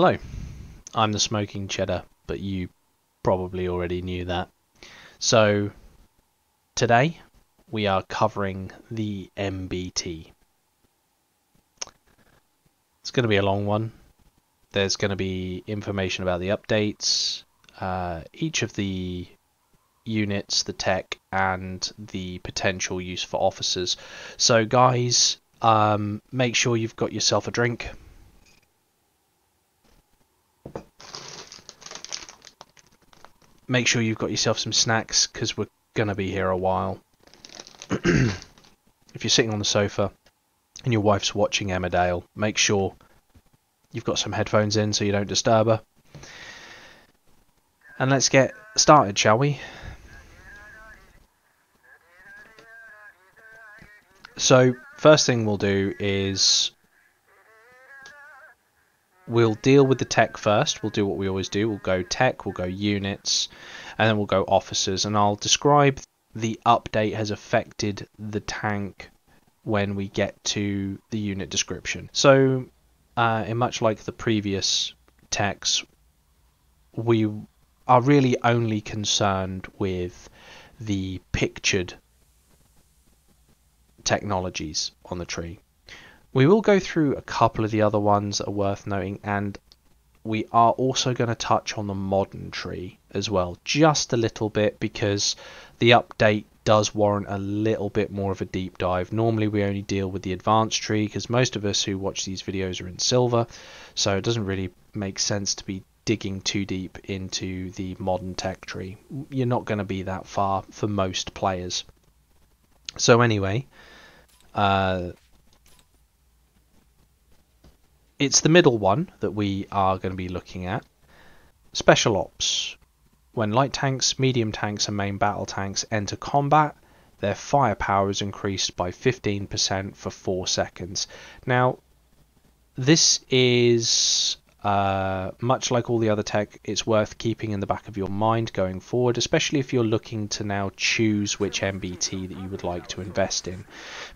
Hello, I'm the Smoking Cheddar, but you probably already knew that. So, today we are covering the MBT. It's going to be a long one. There's going to be information about the updates, each of the units, the tech, and the potential use for officers. So guys, make sure you've got yourself a drink. Make sure you've got yourself some snacks, because we're going to be here a while. If you're sitting on the sofa and your wife's watching Emmerdale, make sure you've got some headphones in so you don't disturb her. And let's get started, shall we? So, first thing we'll do is we'll deal with the tech first. We'll do what we always do. We'll go tech, we'll go units, and then we'll go officers. And I'll describe the update has affected the tank when we get to the unit description. So, in much like the previous techs, we are really only concerned with the pictured technologies on the tree. We will go through a couple of the other ones that are worth noting, and we are also going to touch on the modern tree as well, just a little bit, because the update does warrant a little bit more of a deep dive. Normally we only deal with the advanced tree because most of us who watch these videos are in silver, so it doesn't really make sense to be digging too deep into the modern tech tree. You're not going to be that far for most players. So anyway, it's the middle one that we are going to be looking at. Special Ops. When light tanks, medium tanks and main battle tanks enter combat, their firepower is increased by 15% for 4 seconds. Now, this is much like all the other tech, it's worth keeping in the back of your mind going forward, especially if you're looking to now choose which MBT that you would like to invest in,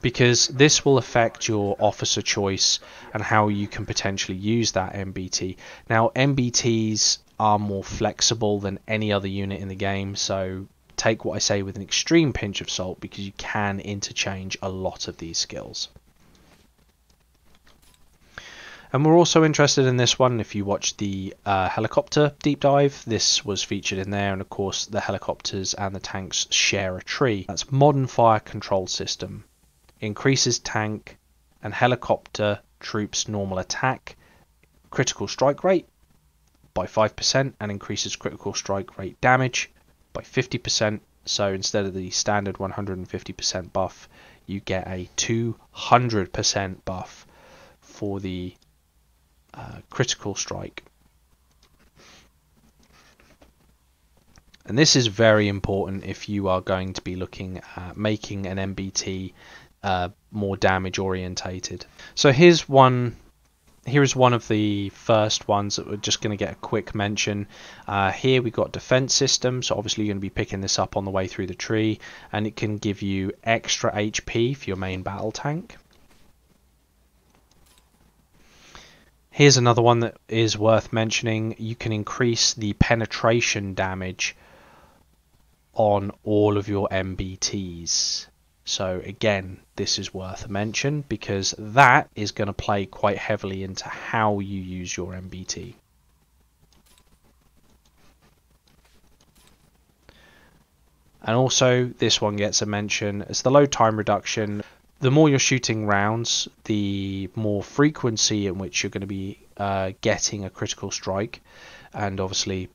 because this will affect your officer choice and how you can potentially use that MBT. Now, MBTs are more flexible than any other unit in the game, so take what I say with an extreme pinch of salt, because you can interchange a lot of these skills. And we're also interested in this one. If you watch the helicopter deep dive, this was featured in there, and of course the helicopters and the tanks share a tree. That's modern fire control system. Increases tank and helicopter troops normal attack, critical strike rate by 5%, and increases critical strike rate damage by 50%. So instead of the standard 150% buff, you get a 200% buff for the critical strike. And this is very important if you are going to be looking at making an MBT more damage orientated. So here is one of the first ones that we're just going to get a quick mention. Here we've got defense system, so obviously you're going to be picking this up on the way through the tree, and it can give you extra HP for your main battle tank. Here's another one that is worth mentioning. You can increase the penetration damage on all of your MBTs. So again, this is worth a mention, because that is going to play quite heavily into how you use your MBT. And also this one gets a mention. It's the load time reduction. The more you're shooting rounds, the more frequency in which you're going to be getting a critical strike. And obviously,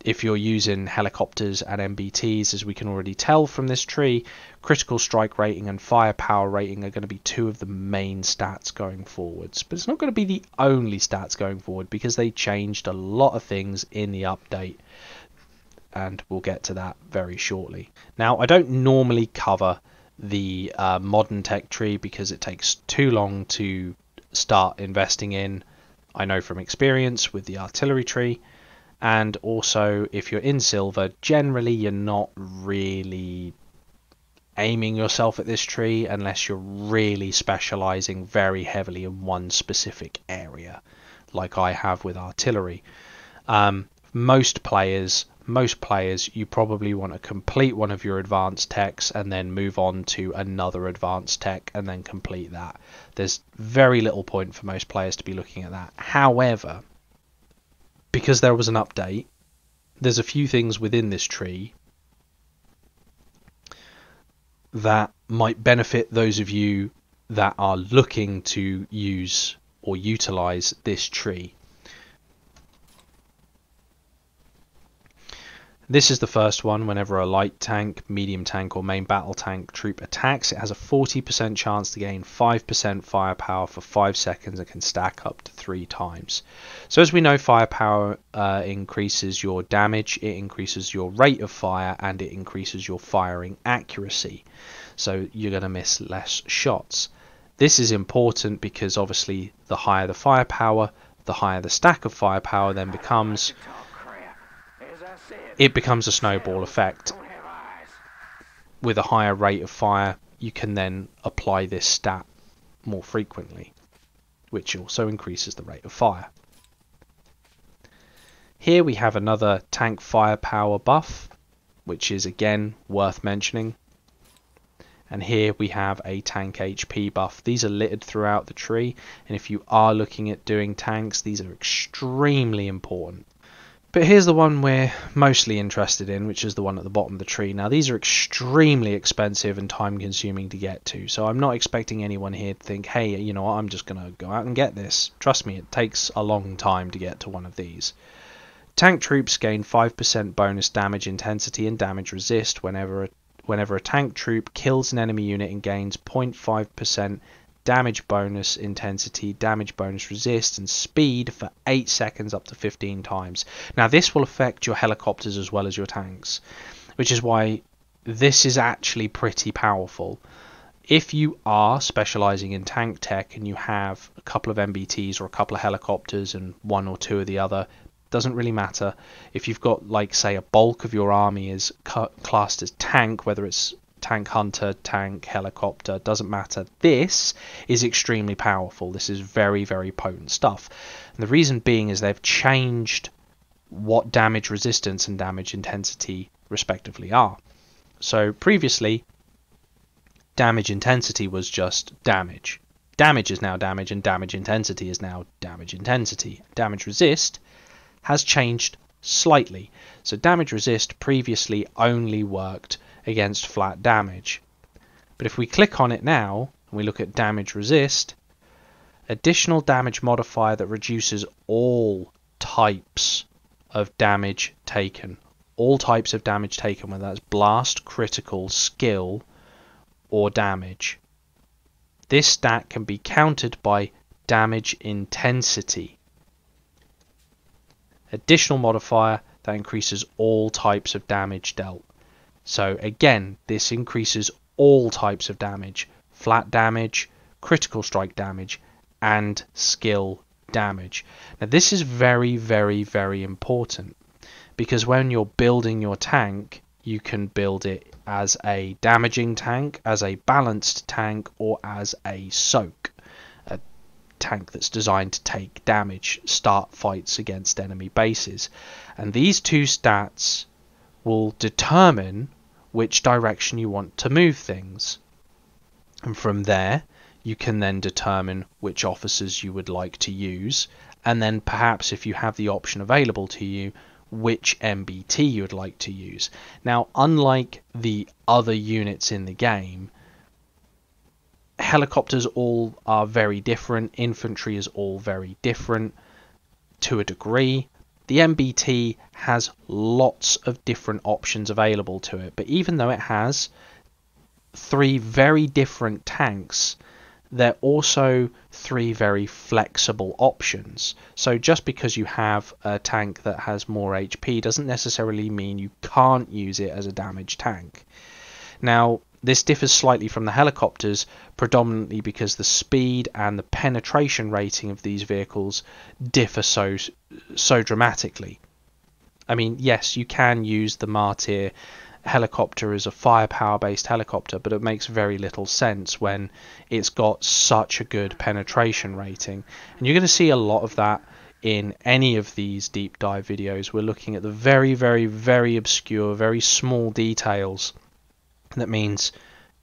if you're using helicopters and MBTs, as we can already tell from this tree, critical strike rating and firepower rating are going to be two of the main stats going forwards. But it's not going to be the only stats going forward, because they changed a lot of things in the update, and we'll get to that very shortly. Now, I don't normally cover the modern tech tree because it takes too long to start investing in. I know from experience with the artillery tree, and also if you're in silver, generally you're not really aiming yourself at this tree unless you're really specializing very heavily in one specific area. like I have with artillery. Most players, you probably want to complete one of your advanced techs and then move on to another advanced tech and then complete that. There's very little point for most players to be looking at that. However, because there was an update, there's a few things within this tree that might benefit those of you that are looking to use or utilize this tree. This is the first one. Whenever a light tank, medium tank or main battle tank troop attacks, it has a 40% chance to gain 5% firepower for 5 seconds and can stack up to 3 times. So as we know, firepower increases your damage, it increases your rate of fire, and it increases your firing accuracy. So you're going to miss less shots. This is important because obviously the higher the firepower, the higher the stack of firepower then becomes. It becomes a snowball effect. With a higher rate of fire, you can then apply this stat more frequently, which also increases the rate of fire. Here we have another tank firepower buff, which is again worth mentioning. And here we have a tank HP buff. These are littered throughout the tree, and if you are looking at doing tanks, these are extremely important. But here's the one we're mostly interested in, which is the one at the bottom of the tree. Now these are extremely expensive and time consuming to get to, so I'm not expecting anyone here to think, hey, you know what, I'm just going to go out and get this. Trust me, it takes a long time to get to one of these. Tank troops gain 5% bonus damage intensity and damage resist whenever a tank troop kills an enemy unit and gains 0.5% damage bonus intensity, damage bonus resist, and speed for 8 seconds up to 15 times. Now this will affect your helicopters as well as your tanks, which is why this is actually pretty powerful. If you are specializing in tank tech and you have a couple of MBTs or a couple of helicopters and 1 or 2 of the other, doesn't really matter. If you've got, like, say, a bulk of your army is classed as tank, whether it's tank hunter, tank, helicopter, doesn't matter. This is extremely powerful. This is very, very potent stuff. And the reason being is they've changed what damage resistance and damage intensity respectively are. So previously, damage intensity was just damage. Damage is now damage, and damage intensity is now damage intensity. Damage resist has changed slightly. So damage resist previously only worked against flat damage. But if we click on it now, and we look at damage resist, additional damage modifier that reduces all types of damage taken. All types of damage taken, whether that's blast, critical, skill, or damage. This stat can be countered by damage intensity. Additional modifier that increases all types of damage dealt. So again, this increases all types of damage. Flat damage, critical strike damage, and skill damage. Now this is very, very, very important, because when you're building your tank, you can build it as a damaging tank, as a balanced tank, or as a soak. A tank that's designed to take damage, start fights against enemy bases. And these two stats will determine which direction you want to move things. And from there, you can then determine which officers you would like to use, and then perhaps, if you have the option available to you, which MBT you would like to use. Now, unlike the other units in the game, helicopters all are very different, infantry is all very different to a degree. The MBT has lots of different options available to it, but even though it has 3 very different tanks, they're also 3 very flexible options. So just because you have a tank that has more HP doesn't necessarily mean you can't use it as a damage tank. Now, this differs slightly from the helicopters, predominantly because the speed and the penetration rating of these vehicles differ so dramatically. I mean, yes, you can use the Martyr helicopter as a firepower based helicopter, but it makes very little sense when it's got such a good penetration rating. And you're going to see a lot of that in any of these deep dive videos, we're looking at the very, very, very obscure, very small details. That means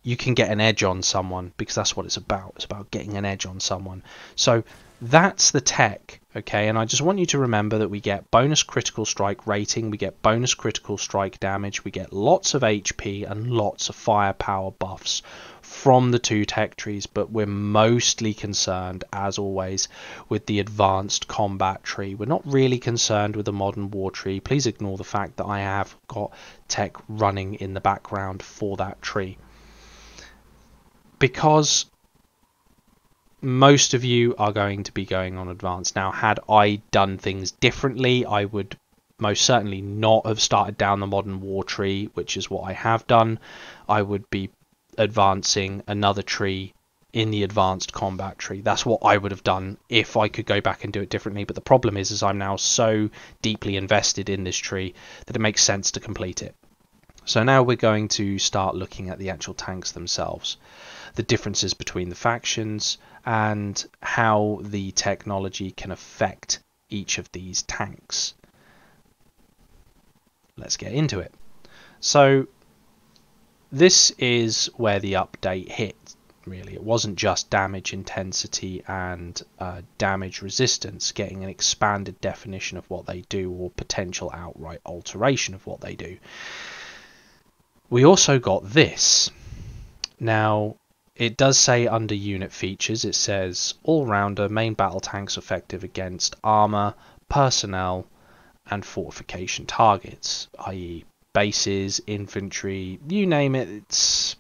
you can get an edge on someone, because that's what it's about. It's about getting an edge on someone. So that's the tech, okay? And I just want you to remember that we get bonus critical strike rating, we get bonus critical strike damage, we get lots of HP and lots of firepower buffs from the two tech trees, but we're mostly concerned, as always, with the advanced combat tree. We're not really concerned with the modern war tree. Please ignore the fact that I have got tech running in the background for that tree, because most of you are going to be going on advanced. Now, had I done things differently, I would most certainly not have started down the modern war tree, which is what I have done. I would be advancing another tree in the advanced combat tree. That's what I would have done if I could go back and do it differently. But the problem is I'm now so deeply invested in this tree that it makes sense to complete it. So now we're going to start looking at the actual tanks themselves, the differences between the factions, and how the technology can affect each of these tanks. Let's get into it. So this is where the update hit, really. It wasn't just damage intensity and damage resistance getting an expanded definition of what they do, or potential outright alteration of what they do. We also got this. Now, it does say under unit features, it says all-rounder main battle tanks effective against armor, personnel, and fortification targets, i.e. bases, infantry, you name it. It's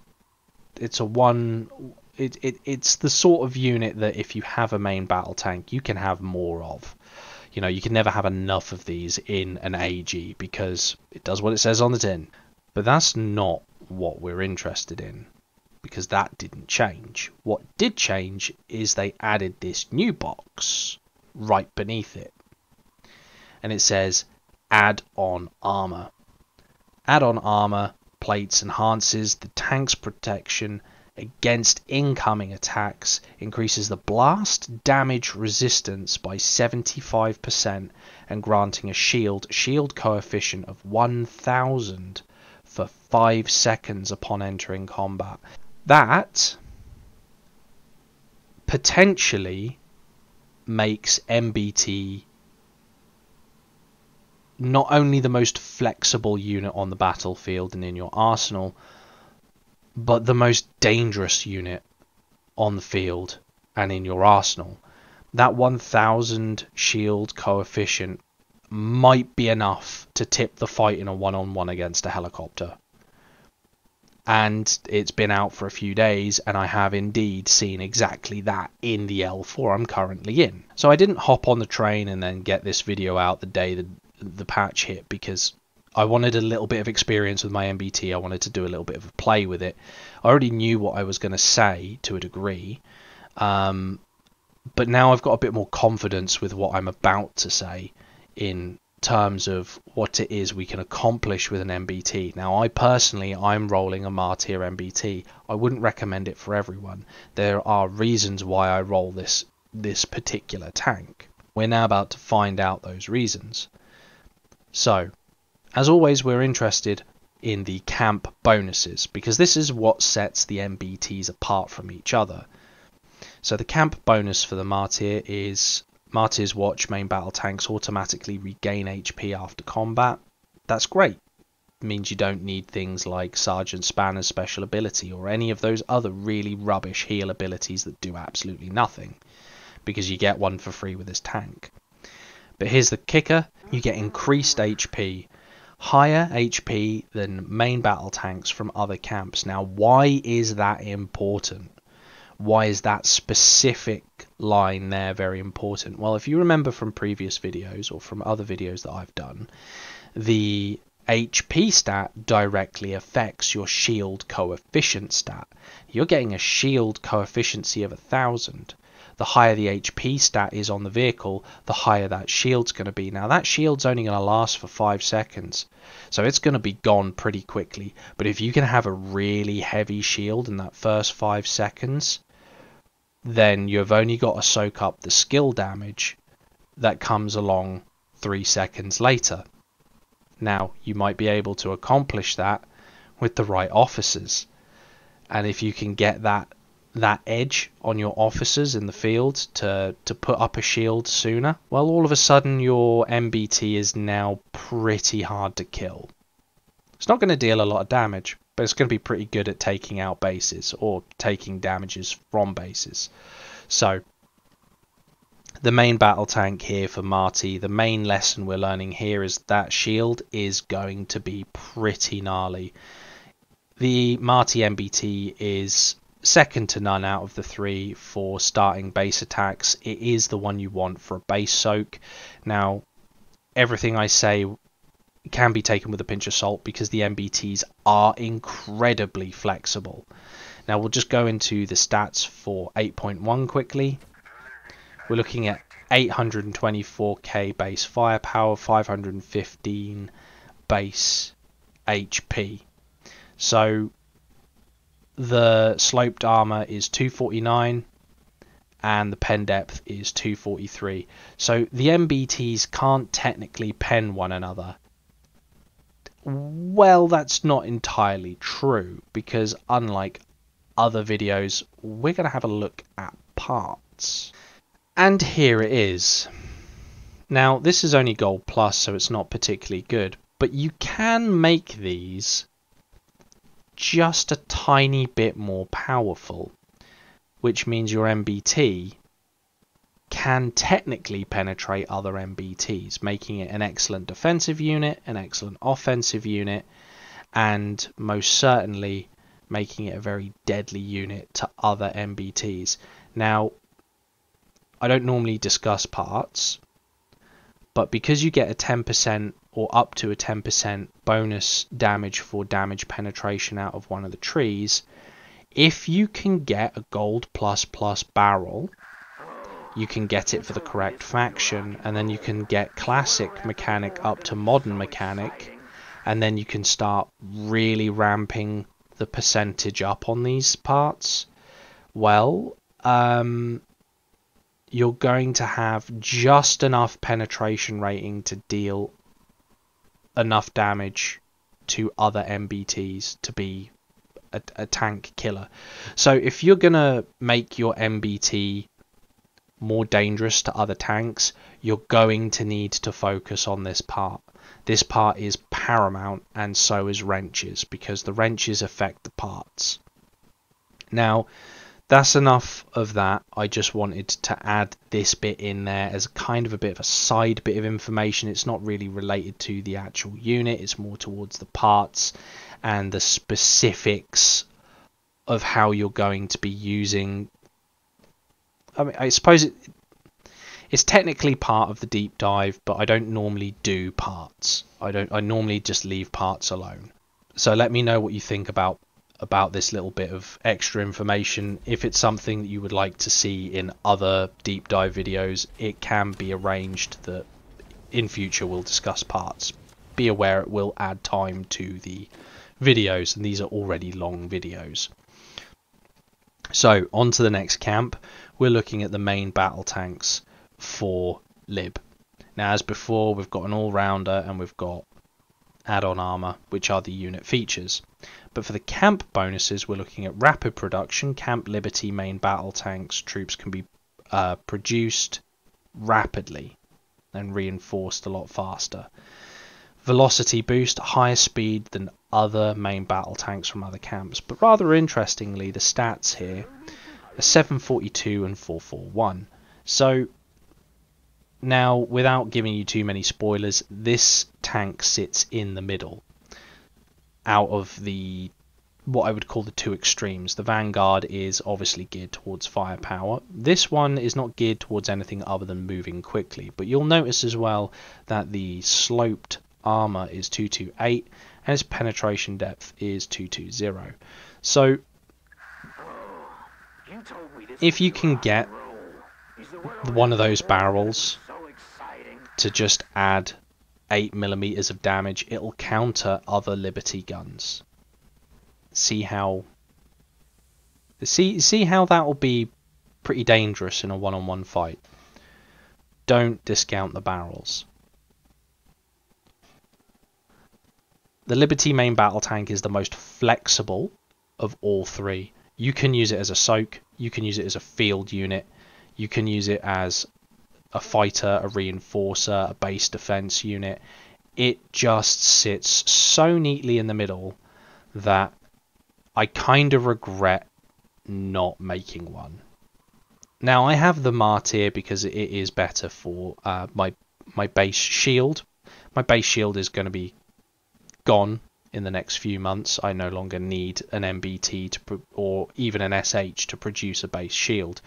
the sort of unit that if you have a main battle tank, you can have more of. You know, you can never have enough of these in an AG, because it does what it says on the tin. But that's not what we're interested in, because that didn't change. What did change is they added this new box right beneath it, and it says add-on armor. Add-on armor plates enhances the tank's protection against incoming attacks, increases the blast damage resistance by 75%, and granting a shield coefficient of 1000 for 5 seconds upon entering combat. That potentially makes MBT not only the most flexible unit on the battlefield and in your arsenal, but the most dangerous unit on the field and in your arsenal. That 1000 shield coefficient might be enough to tip the fight in a one-on-one against a helicopter. And it's been out for a few days, and I have indeed seen exactly that in the L4 I'm currently in. So I didn't hop on the train and then get this video out the day the patch hit, because I wanted a little bit of experience with my MBT. I wanted to do a little bit of a play with it. I already knew what I was going to say to a degree, but now I've got a bit more confidence with what I'm about to say in terms of what it is we can accomplish with an MBT. Now, I'm rolling a Martyr MBT. I wouldn't recommend it for everyone. There are reasons why I roll this particular tank. We're now about to find out those reasons. So, as always, we're interested in the camp bonuses, because this is what sets the MBTs apart from each other. So the camp bonus for the Martyr is Martyr's Watch main battle tanks automatically regain HP after combat. That's great. It means you don't need things like Sergeant Spanner's special ability or any of those other really rubbish heal abilities that do absolutely nothing, because you get one for free with this tank. But here's the kicker, you get increased HP, higher HP than main battle tanks from other camps. Now, why is that important? Why is that specific line there very important? Well, if you remember from previous videos or from other videos that I've done, the HP stat directly affects your shield coefficient stat. You're getting a shield coefficient of 1000. The higher the HP stat is on the vehicle, the higher that shield's going to be. Now, that shield's only going to last for 5 seconds, so it's going to be gone pretty quickly. But if you can have a really heavy shield in that first 5 seconds, then you've only got to soak up the skill damage that comes along 3 seconds later. Now, you might be able to accomplish that with the right officers, and if you can get that edge on your officers in the field to put up a shield sooner, well, all of a sudden your MBT is now pretty hard to kill. It's not going to deal a lot of damage, but it's going to be pretty good at taking out bases or taking damages from bases. So the main battle tank here for Marty, the main lesson we're learning here is that shield is going to be pretty gnarly. The Marty MBT is second to none out of the three for starting base attacks. It is the one you want for a base soak. Now, everything I say can be taken with a pinch of salt because the MBTs are incredibly flexible. Now, we'll just go into the stats for 8.1 quickly. We're looking at 824k base firepower, 515 base HP. So the sloped armor is 249 and the pen depth is 243. So the MBTs can't technically pen one another. Well, that's not entirely true, because unlike other videos, we're going to have a look at parts. And here it is. Now, this is only gold plus, so it's not particularly good, but you can make these just a tiny bit more powerful, which means your MBT can technically penetrate other MBTs, making it an excellent defensive unit, an excellent offensive unit, and most certainly making it a very deadly unit to other MBTs. Now, I don't normally discuss parts, but because you get a 10% or up to a 10% bonus damage for damage penetration out of one of the trees, if you can get a gold plus barrel, you can get it for the correct faction, and then you can get classic mechanic up to modern mechanic, and then you can start really ramping the percentage up on these parts. Well, you're going to have just enough penetration rating to deal enough damage to other MBTs to be a tank killer. So if you're going to make your MBT more dangerous to other tanks, you're going to need to focus on this part. This part is paramount, and so is wrenches, because the wrenches affect the parts. Now, that's enough of that. I just wanted to add this bit in there as kind of a bit of a side bit of information. It's not really related to the actual unit, it's more towards the parts and the specifics of how you're going to be using. I mean, I suppose it's technically part of the deep dive, but I don't normally do parts. I normally just leave parts alone. So let me know what you think about this little bit of extra information. If it's something that you would like to see in other deep dive videos, it can be arranged that in future we'll discuss parts. Be aware it will add time to the videos, and these are already long videos. So on to the next camp. We're looking at the main battle tanks for Lib. Now, as before, we've got an all-rounder and we've got add-on armor, which are the unit features. But for the camp bonuses, we're looking at rapid production. Camp Liberty main battle tanks troops can be produced rapidly and reinforced a lot faster. Velocity boost, higher speed than other main battle tanks from other camps. But rather interestingly, the stats here are 742 and 441. So now, without giving you too many spoilers, this tank sits in the middle out of the what I would call the two extremes. The Vanguard is obviously geared towards firepower. This one is not geared towards anything other than moving quickly, but you'll notice as well that the sloped armor is 228 and its penetration depth is 220. So if you can get one of those barrels to just add 8mm of damage, it'll counter other Liberty guns. See how that will be pretty dangerous in a one-on-one fight. don't discount the barrels. The Liberty main battle tank is the most flexible of all three. You can use it as a soak, you can use it as a field unit, you can use it as a fighter, a reinforcer, a base defense unit. It just sits so neatly in the middle that I kind of regret not making one. Now I have the Martyr because it is better for my base shield. My base shield is going to be gone in the next few months. I no longer need an MBT or even an SH to produce a base shield.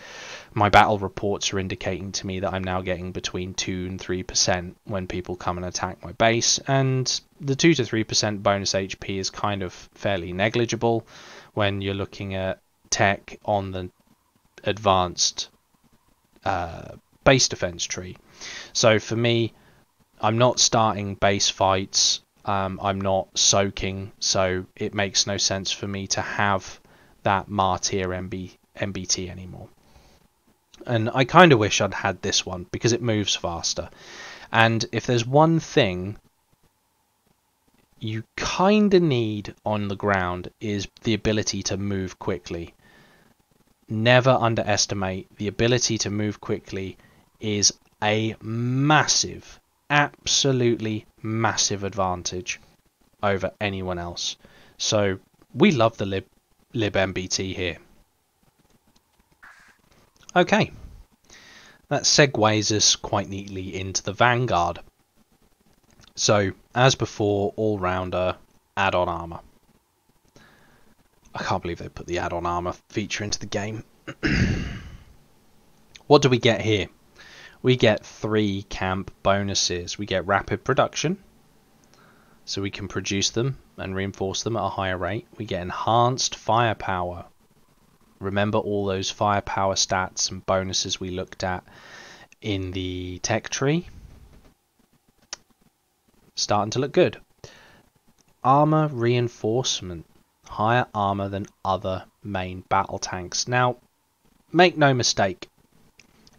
My battle reports are indicating to me that I'm now getting between 2 and 3% when people come and attack my base, and the 2 to 3% bonus HP is kind of fairly negligible when you're looking at tech on the advanced base defense tree. So for me, I'm not starting base fights, I'm not soaking, so it makes no sense for me to have that Martyr MBT anymore. And I kind of wish I'd had this one because it moves faster. And if there's one thing you kind of need on the ground is the ability to move quickly. Never underestimate the ability to move quickly. Is a massive, absolutely massive advantage over anyone else. So we love the Lib MBT here. Okay, that segues us quite neatly into the Vanguard. So as before, all-rounder, add-on armor. I can't believe they put the add-on armor feature into the game. What do we get here? We get 3 camp bonuses. We get rapid production, so we can produce them and reinforce them at a higher rate. We get enhanced firepower. Remember all those firepower stats and bonuses we looked at in the tech tree? Starting to look good. Armor reinforcement. Higher armor than other main battle tanks. Now, make no mistake.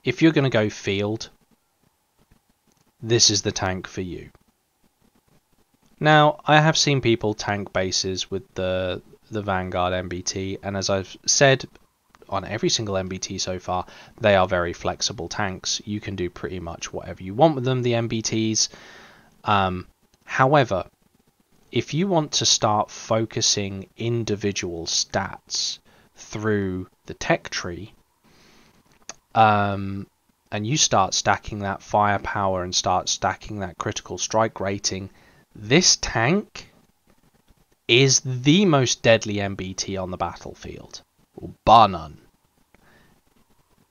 If you're going to go field, this is the tank for you. Now, I have seen people tank bases with the Vanguard MBT, and as I've said on every single MBT so far, they are very flexible tanks. You can do pretty much whatever you want with them, the MBTs. However, if you want to start focusing individual stats through the tech tree, and you start stacking that firepower and start stacking that critical strike rating, this tank is the most deadly MBT on the battlefield, bar none.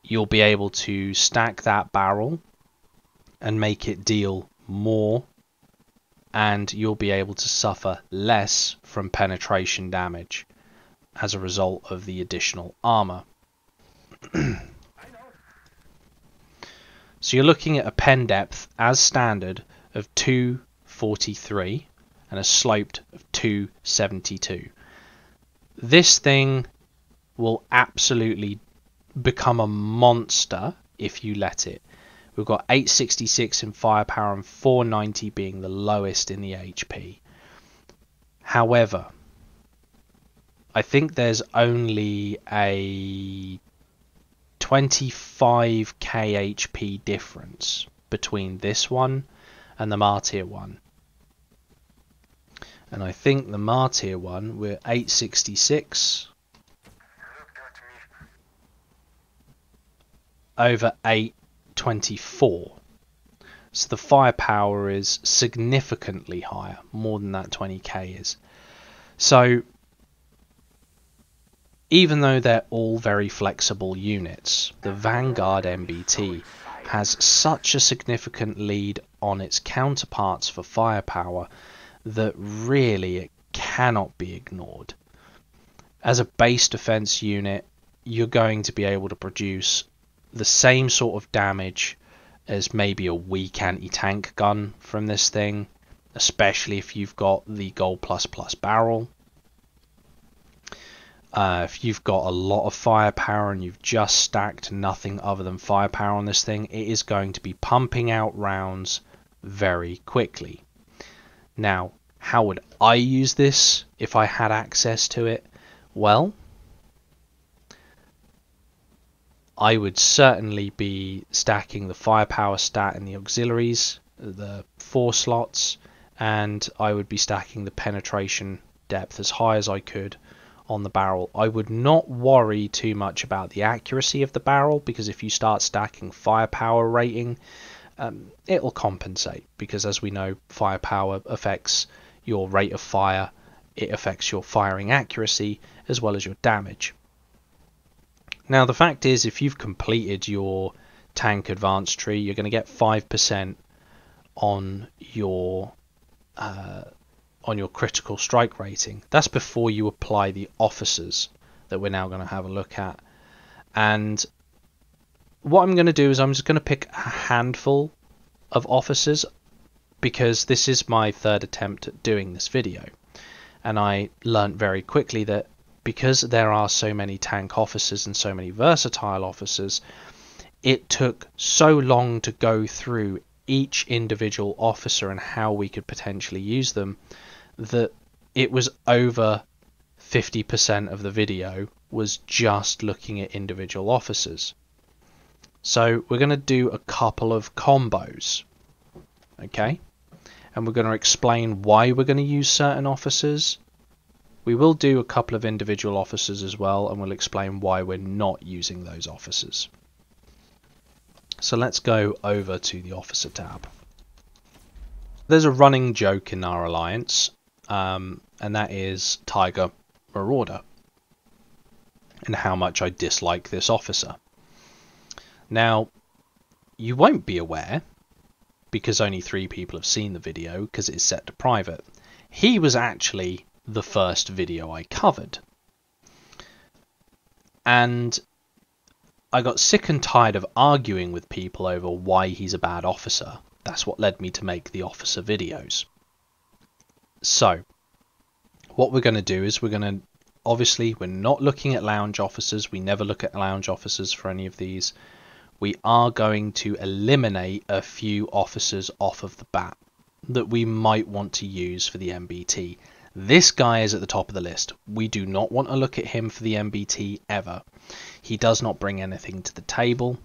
You'll be able to stack that barrel and make it deal more, and you'll be able to suffer less from penetration damage as a result of the additional armor. So you're looking at a pen depth as standard of 243 and a sloped of 272. This thing will absolutely become a monster if you let it. We've got 866 in firepower and 490 being the lowest in the HP. However, I think there's only a 25k HP difference between this one and the Martyr one. And I think the Martyr one, we're 866 over 824. So the firepower is significantly higher, more than that 20k is. So even though they're all very flexible units, the Vanguard MBT has such a significant lead on its counterparts for firepower that really it cannot be ignored. As a base defense unit, you're going to be able to produce the same sort of damage as maybe a weak anti-tank gun from this thing, especially if you've got the Gold++ barrel. If you've got a lot of firepower and you've just stacked nothing other than firepower on this thing, it is going to be pumping out rounds very quickly. Now, how would I use this if I had access to it? Well, I would certainly be stacking the firepower stat and the auxiliaries, the 4 slots, and I would be stacking the penetration depth as high as I could on the barrel. I would not worry too much about the accuracy of the barrel, because if you start stacking firepower rating, it'll compensate, because as we know, firepower affects your rate of fire, it affects your firing accuracy as well as your damage. Now the fact is, if you've completed your tank advance tree, you're going to get 5% on your critical strike rating. That's before you apply the officers that we're now going to have a look at. And what I'm going to do is I'm just going to pick a handful of officers, because this is my 3rd attempt at doing this video, and I learnt very quickly that because there are so many tank officers and so many versatile officers, it took so long to go through each individual officer and how we could potentially use them that it was over 50% of the video was just looking at individual officers. So we're going to do a couple of combos, okay? And we're going to explain why we're going to use certain officers. We will do a couple of individual officers as well, and we'll explain why we're not using those officers. So let's go over to the officer tab. There's a running joke in our alliance, and that is Tiger Marauder, and how much I dislike this officer. Now, you won't be aware, because only 3 people have seen the video because it's set to private. He was actually the first video I covered, and I got sick and tired of arguing with people over why he's a bad officer. That's what led me to make the officer videos. So what we're going to do is we're not looking at lounge officers. We never look at lounge officers for any of these. We are going to eliminate a few officers off of the bat that we might want to use for the MBT. This guy is at the top of the list. We do not want to look at him for the MBT ever. He does not bring anything to the table.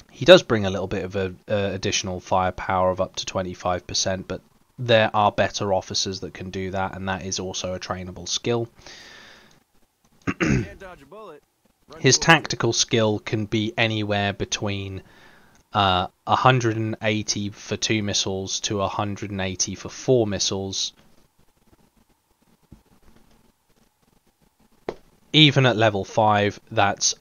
He does bring a little bit of additional firepower of up to 25%, but there are better officers that can do that, and that is also a trainable skill. His tactical skill can be anywhere between 180 for 2 missiles to 180 for 4 missiles. Even at level 5, that's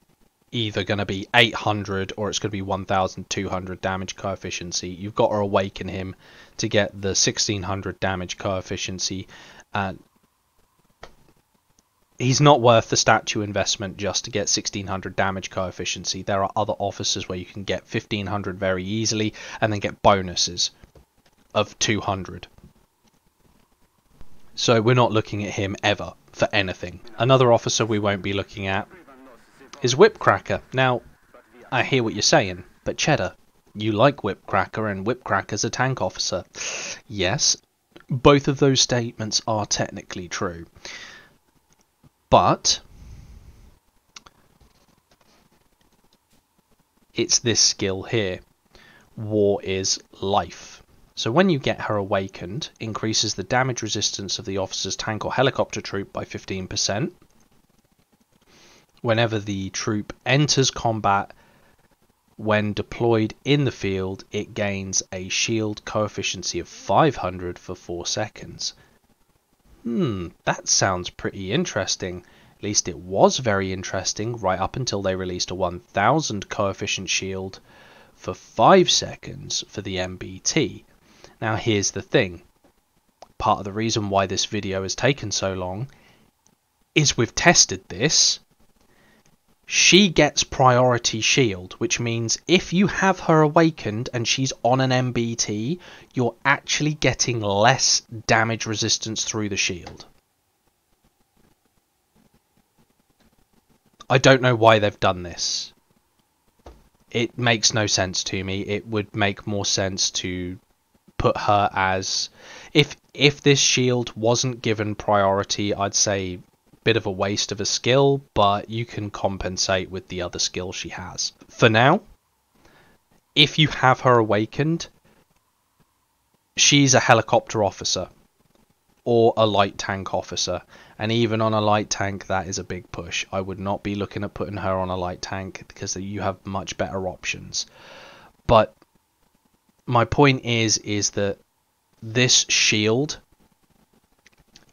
either going to be 800 or it's going to be 1200 damage coefficiency. You've got to awaken him to get the 1600 damage coefficiency. He's not worth the statue investment just to get 1600 damage coefficiency. There are other officers where you can get 1500 very easily and then get bonuses of 200. So we're not looking at him ever for anything. Another officer we won't be looking at is Whipcracker. Now, I hear what you're saying, but Cheddar, you like Whipcracker, and Whipcracker's a tank officer. Yes, both of those statements are technically true. But it's this skill here. War is life. So when you get her awakened, increases the damage resistance of the officer's tank or helicopter troop by 15%. Whenever the troop enters combat, when deployed in the field, it gains a shield coefficiency of 500 for 4 seconds. That sounds pretty interesting. At least it was very interesting right up until they released a 1000 coefficient shield for 5 seconds for the MBT. Now here's the thing. Part of the reason why this video has taken so long is we've tested this. She gets priority shield, which means if you have her awakened and she's on an MBT, you're actually getting less damage resistance through the shield. I don't know why they've done this. It makes no sense to me. It would make more sense to put her as... If this shield wasn't given priority, I'd say bit of a waste of a skill, but you can compensate with the other skill she has. For now, if you have her awakened, she's a helicopter officer or a light tank officer, and even on a light tank that is a big push. I would not be looking at putting her on a light tank because you have much better options. But my point is that this shield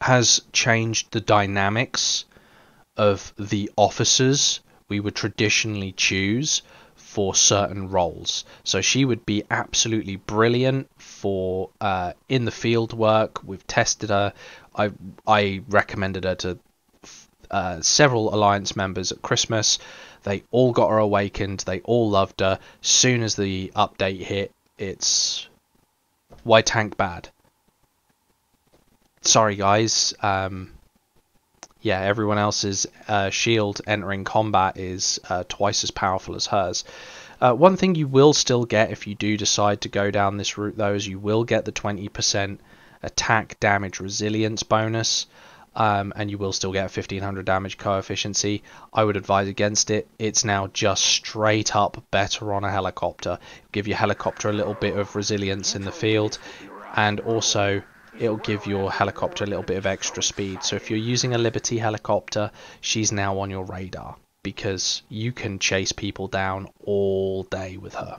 has changed the dynamics of the officers we would traditionally choose for certain roles. So she would be absolutely brilliant for in the field work. We've tested her. I recommended her to several Alliance members at Christmas. They all got her awakened. They all loved her. Soon as the update hit, it's why tank bad? Sorry guys, yeah, everyone else's shield entering combat is twice as powerful as hers. One thing you will still get if you do decide to go down this route though is you will get the 20% attack damage resilience bonus, and you will still get a 1500 damage coefficient. I would advise against it. It's now just straight up better on a helicopter. Give your helicopter a little bit of resilience in the field, and also it'll give your helicopter a little bit of extra speed. So if you're using a Liberty helicopter, she's now on your radar because you can chase people down all day with her.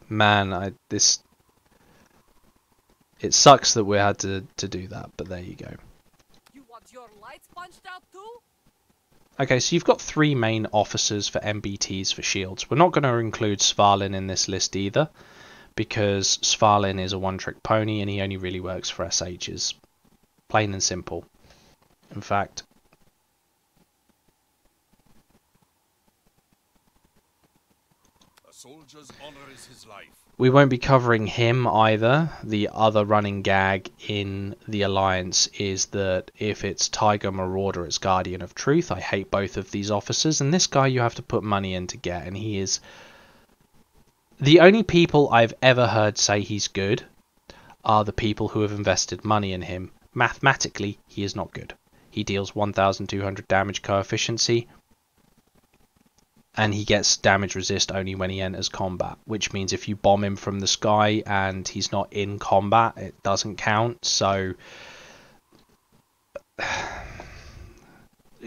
Man, it sucks that we had to do that, but there you go. You want your lights punched out too? Okay, so you've got 3 main officers for MBTs for shields. We're not going to include Svalin in this list either, because Svalin is a one-trick pony and he only really works for SHs. Plain and simple. In fact, a soldier's honor is his life. we won't be covering him either. The other running gag in the Alliance is that if it's Tiger Marauder, it's Guardian of Truth. I hate both of these officers, and this guy you have to put money in to get, and he is... The only people I've ever heard say he's good are the people who have invested money in him. Mathematically, he is not good. He deals 1200 damage coefficient, and he gets damage resist only when he enters combat, which means if you bomb him from the sky and he's not in combat, it doesn't count. So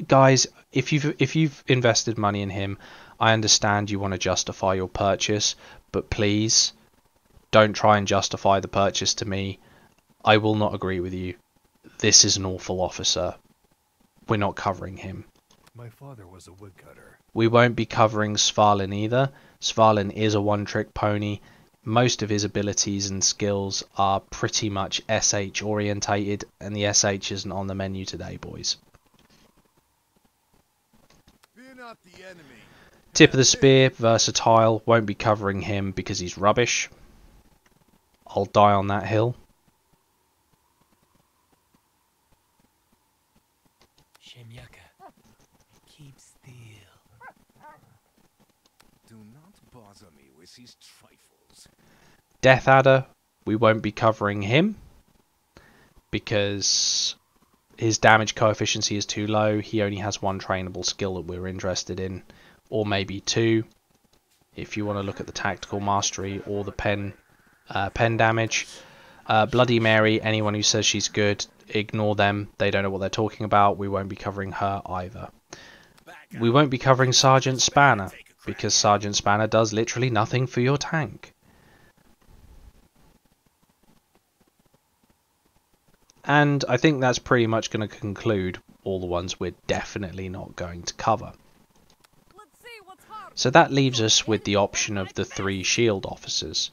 guys, if you've invested money in him, I understand you want to justify your purchase, but please don't try and justify the purchase to me. I will not agree with you. This is an awful officer. We're not covering him. My father was a woodcutter. We won't be covering Svalin either. Svalin is a one-trick pony. Most of his abilities and skills are pretty much SH orientated, and the SH isn't on the menu today, boys. Fear not the enemy. Tip of the Spear, versatile. Won't be covering him because he's rubbish. I'll die on that hill. Keep still. Do not bother me with these trifles. Death Adder, we won't be covering him because his damage coefficient is too low. He only has 1 trainable skill that we're interested in, or maybe 2 if you want to look at the tactical mastery or the pen damage. Bloody Mary, anyone who says she's good, ignore them. They don't know what they're talking about. We won't be covering her either. We won't be covering Sergeant Spanner because Sergeant Spanner does literally nothing for your tank. And I think that's pretty much going to conclude all the ones we're definitely not going to cover. So that leaves us with the option of the 3 shield officers.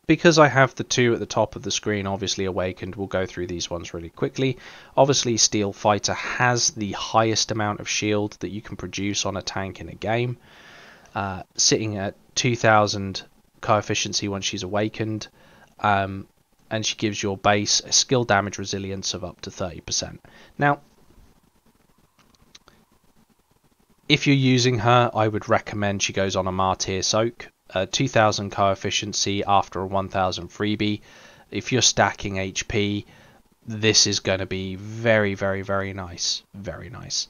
Because I have the 2 at the top of the screen obviously awakened, we'll go through these ones really quickly. Obviously Steel Fighter has the highest amount of shield that you can produce on a tank in a game, sitting at 2000 coefficient once she's awakened. and she gives your base a skill damage resilience of up to 30%. Now, if you're using her, I would recommend she goes on a Martyr Soak. 2000 co-efficiency after a 1000 freebie. If you're stacking HP, this is going to be very, very, very nice. Very nice.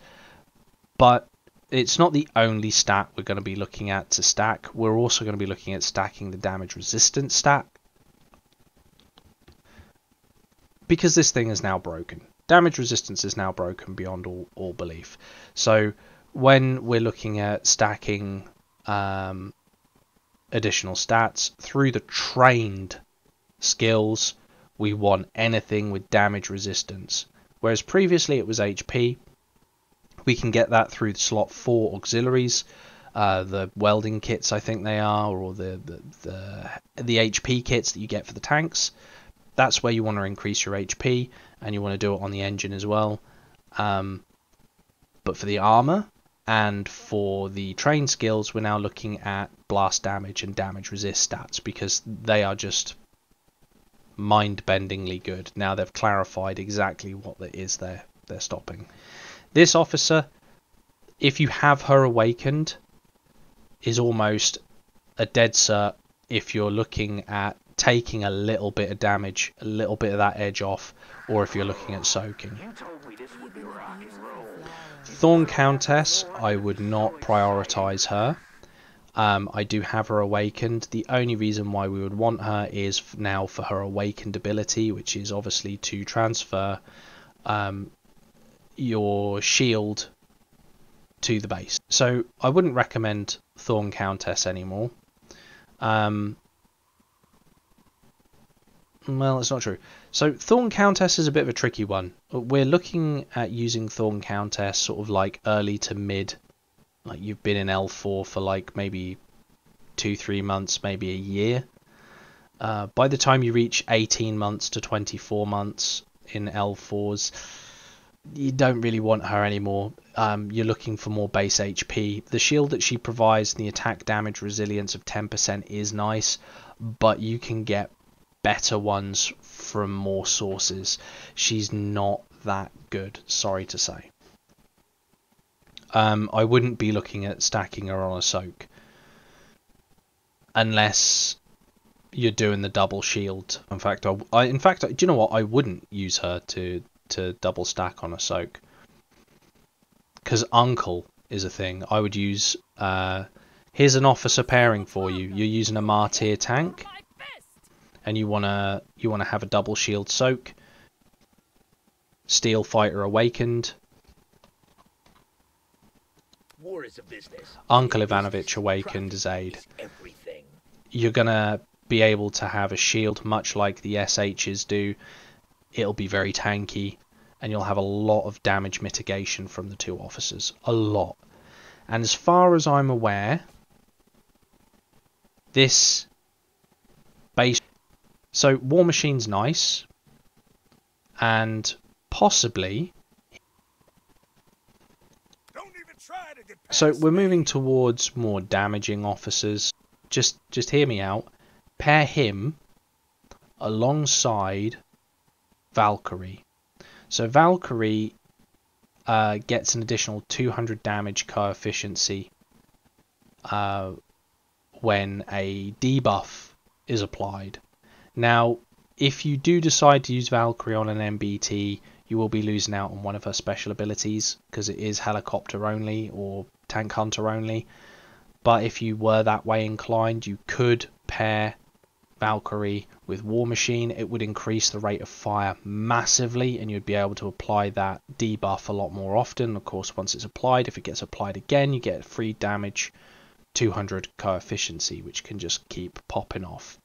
But it's not the only stat we're going to be looking at to stack. We're also going to be looking at stacking the damage resistance stat, because this thing is now broken. Damage resistance is now broken beyond all belief. So when we're looking at stacking additional stats through the trained skills, we want anything with damage resistance. Whereas previously it was HP, we can get that through slot 4 auxiliaries, the welding kits I think they are, or the HP kits that you get for the tanks. That's where you want to increase your HP, and you want to do it on the engine as well. But for the armor and for the train skills, we're now looking at blast damage and damage resist stats, because they are just mind-bendingly good. Now they've clarified exactly what it is they're stopping. This officer, if you have her awakened, is almost a dead cert if you're looking at taking a little bit of damage, a little bit of that edge off, or if you're looking at soaking. Thorn Countess, I would not prioritize her. I do have her awakened. The only reason why we would want her is now for her awakened ability, which is obviously to transfer your shield to the base. So I wouldn't recommend Thorn Countess anymore. Well, it's not true. So Thorn Countess is a bit of a tricky one. We're looking at using Thorn Countess sort of like early to mid. Like you've been in L4 for like maybe 2-3 months, maybe a year. By the time you reach 18 months to 24 months in L4s, you don't really want her anymore. You're looking for more base HP. The shield that she provides and the attack damage resilience of 10% is nice, but you can get better ones from more sources. She's not that good, sorry to say. I wouldn't be looking at stacking her on a soak unless you're doing the double shield. In fact, do you know what? I wouldn't use her to double stack on a soak, because Uncle is a thing. I would use. Here's an officer pairing for you. You're using a Martyr tank, and you wanna have a double shield soak. Steel Fighter awakened. War is a business. Uncle Ivanovich awakened as aid. You're gonna be able to have a shield much like the SHs do. It'll be very tanky, and you'll have a lot of damage mitigation from the two officers. A lot. And as far as I'm aware, this base... So War Machine's nice, and possibly... So we're moving towards more damaging officers. Just hear me out. Pair him alongside Valkyrie. So Valkyrie gets an additional 200 damage co-efficiency when a debuff is applied. Now, if you do decide to use Valkyrie on an MBT, you will be losing out on one of her special abilities, because it is helicopter only or tank hunter only. But if you were that way inclined, you could pair Valkyrie with War Machine. It would increase the rate of fire massively, and you'd be able to apply that debuff a lot more often. Of course, once it's applied, if it gets applied again, you get free damage, 200 co-efficiency, which can just keep popping off.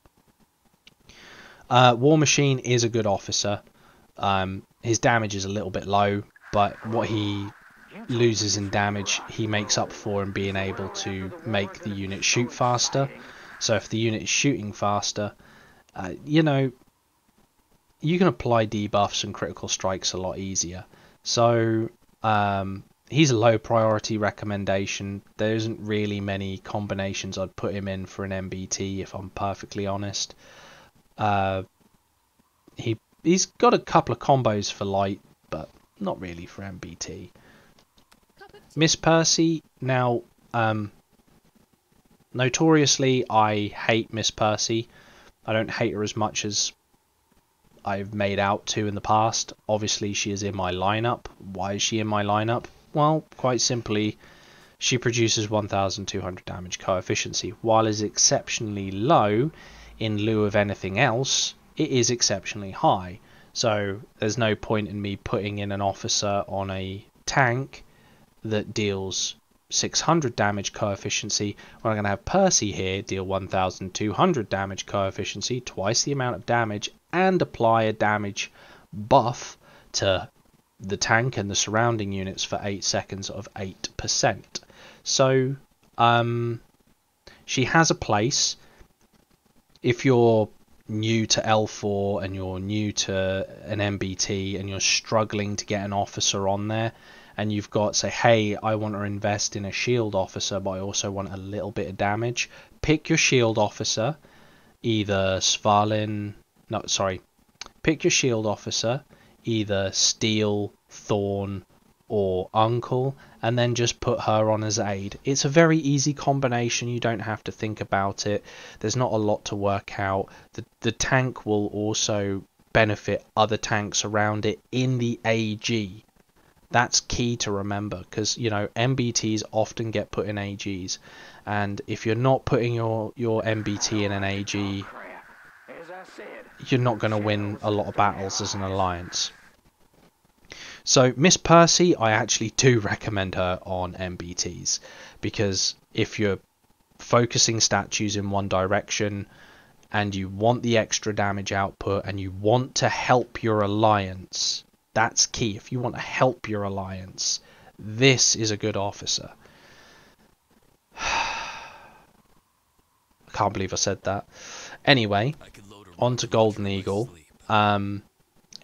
War Machine is a good officer. His damage is a little bit low, but what he loses in damage he makes up for in being able to make the unit shoot faster. So if the unit is shooting faster, you know, you can apply debuffs and critical strikes a lot easier. So he's a low priority recommendation. There isn't really many combinations I'd put him in for an MBT, if I'm perfectly honest. He's got a couple of combos for light, but not really for MBT. Miss Percy, now, notoriously, I hate Miss Percy. I don't hate her as much as I've made out to in the past. Obviously, she is in my lineup. Why is she in my lineup? Well, quite simply, she produces 1200 damage coefficiency. While it is exceptionally low, in lieu of anything else, it is exceptionally high. So there's no point in me putting in an officer on a tank that deals 600 damage coefficiency when I'm going to have Percy here deal 1200 damage coefficiency, twice the amount of damage, and apply a damage buff to the tank and the surrounding units for 8 seconds of 8%. So she has a place. If you're new to L4 and you're new to an MBT and you're struggling to get an officer on there, and you've got, say, hey, I want to invest in a shield officer, but I also want a little bit of damage, pick your shield officer, either Svalin, no, sorry, pick your shield officer, either Steel, Thorn, or Uncle, and then just put her on as aid. It's a very easy combination, you don't have to think about it, there's not a lot to work out. The tank will also benefit other tanks around it in the AG. That's key to remember, because, you know, MBTs often get put in AGs, and if you're not putting your MBT in an AG, you're not going to win a lot of battles as an alliance. So Miss Percy, I actually do recommend her on MBTs, because if you're focusing statues in one direction and you want the extra damage output and you want to help your alliance, that's key. If you want to help your alliance, this is a good officer. I can't believe I said that. Anyway, on to Golden Eagle.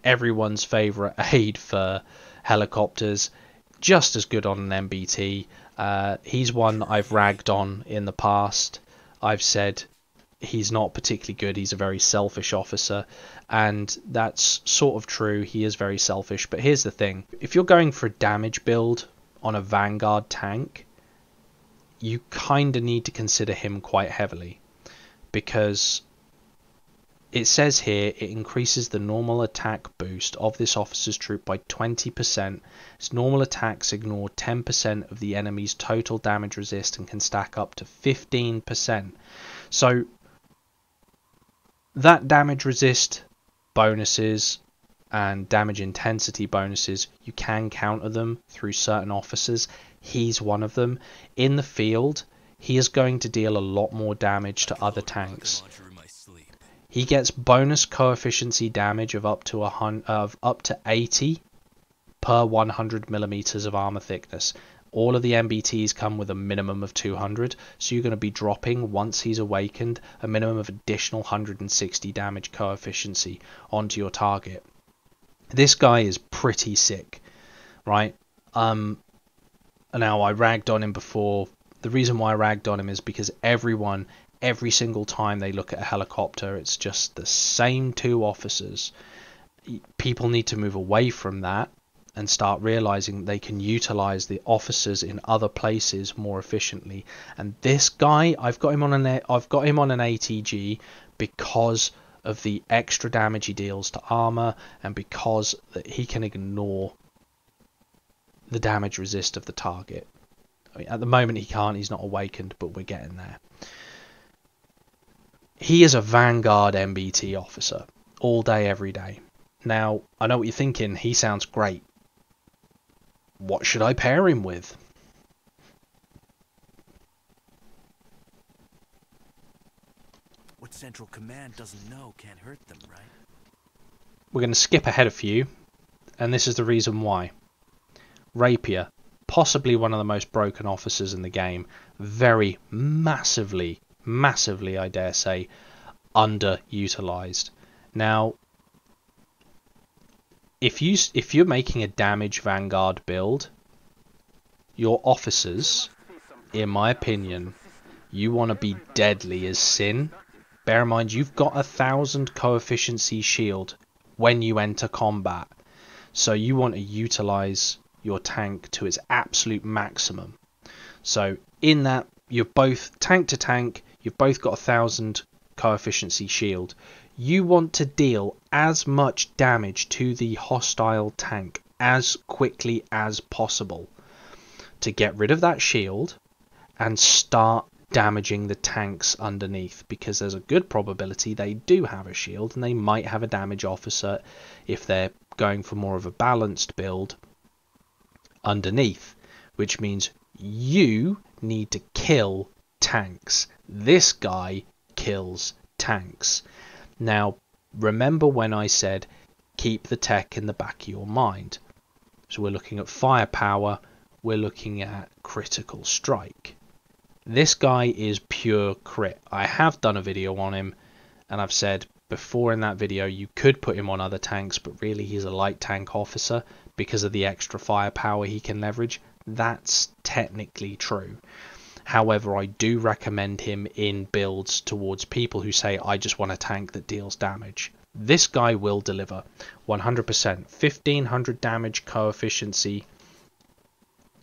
Everyone's favourite aid for helicopters. Just as good on an MBT. He's one I've ragged on in the past. I've said he's not particularly good, he's a very selfish officer, and that's sort of true, he is very selfish. But here's the thing, if you're going for a damage build on a Vanguard tank, you kind of need to consider him quite heavily, because it says here it increases the normal attack boost of this officer's troop by 20%. Its normal attacks ignore 10% of the enemy's total damage resist and can stack up to 15%. So that damage resist bonuses and damage intensity bonuses, you can counter them through certain officers. He's one of them. In the field, he is going to deal a lot more damage to other tanks. He gets bonus coefficiency damage of up to 80 per 100 millimeters of armor thickness. All of the MBTs come with a minimum of 200, so you're going to be dropping, once he's awakened, a minimum of additional 160 damage coefficiency onto your target. This guy is pretty sick, right? Now, I ragged on him before. The reason why I ragged on him is because every single time they look at a helicopter, it's just the same two officers. People need to move away from that and start realizing they can utilize the officers in other places more efficiently. And this guy, I've got him on an ATG because of the extra damage he deals to armor, and because he can ignore the damage resist of the target. I mean, at the moment he can't, he's not awakened, but we're getting there. He is a Vanguard MBT officer all day, every day. Now, I know what you're thinking, he sounds great. What should I pair him with? What Central Command doesn't know can't hurt them, right? We're going to skip ahead a few, and this is the reason why. Rapier, possibly one of the most broken officers in the game. Very massively, I dare say, underutilized. Now, if you're making a damage Vanguard build, your officers, in my opinion, you want to be deadly as sin. Bear in mind, you've got 1000 coefficiency shield when you enter combat. So you want to utilize your tank to its absolute maximum. So in that, you're both tank to tank, you've both got 1000 coefficiency shield. You want to deal as much damage to the hostile tank as quickly as possible to get rid of that shield and start damaging the tanks underneath, because there's a good probability they do have a shield and they might have a damage officer if they're going for more of a balanced build underneath, which means you need to kill tanks. This guy kills tanks. Now remember when I said keep the tech in the back of your mind. So we're looking at firepower, we're looking at critical strike. This guy is pure crit. I have done a video on him, and I've said before in that video you could put him on other tanks, but really he's a light tank officer because of the extra firepower he can leverage. That's technically true. However, I do recommend him in builds towards people who say, I just want a tank that deals damage. This guy will deliver 100%. 1500 damage coefficiency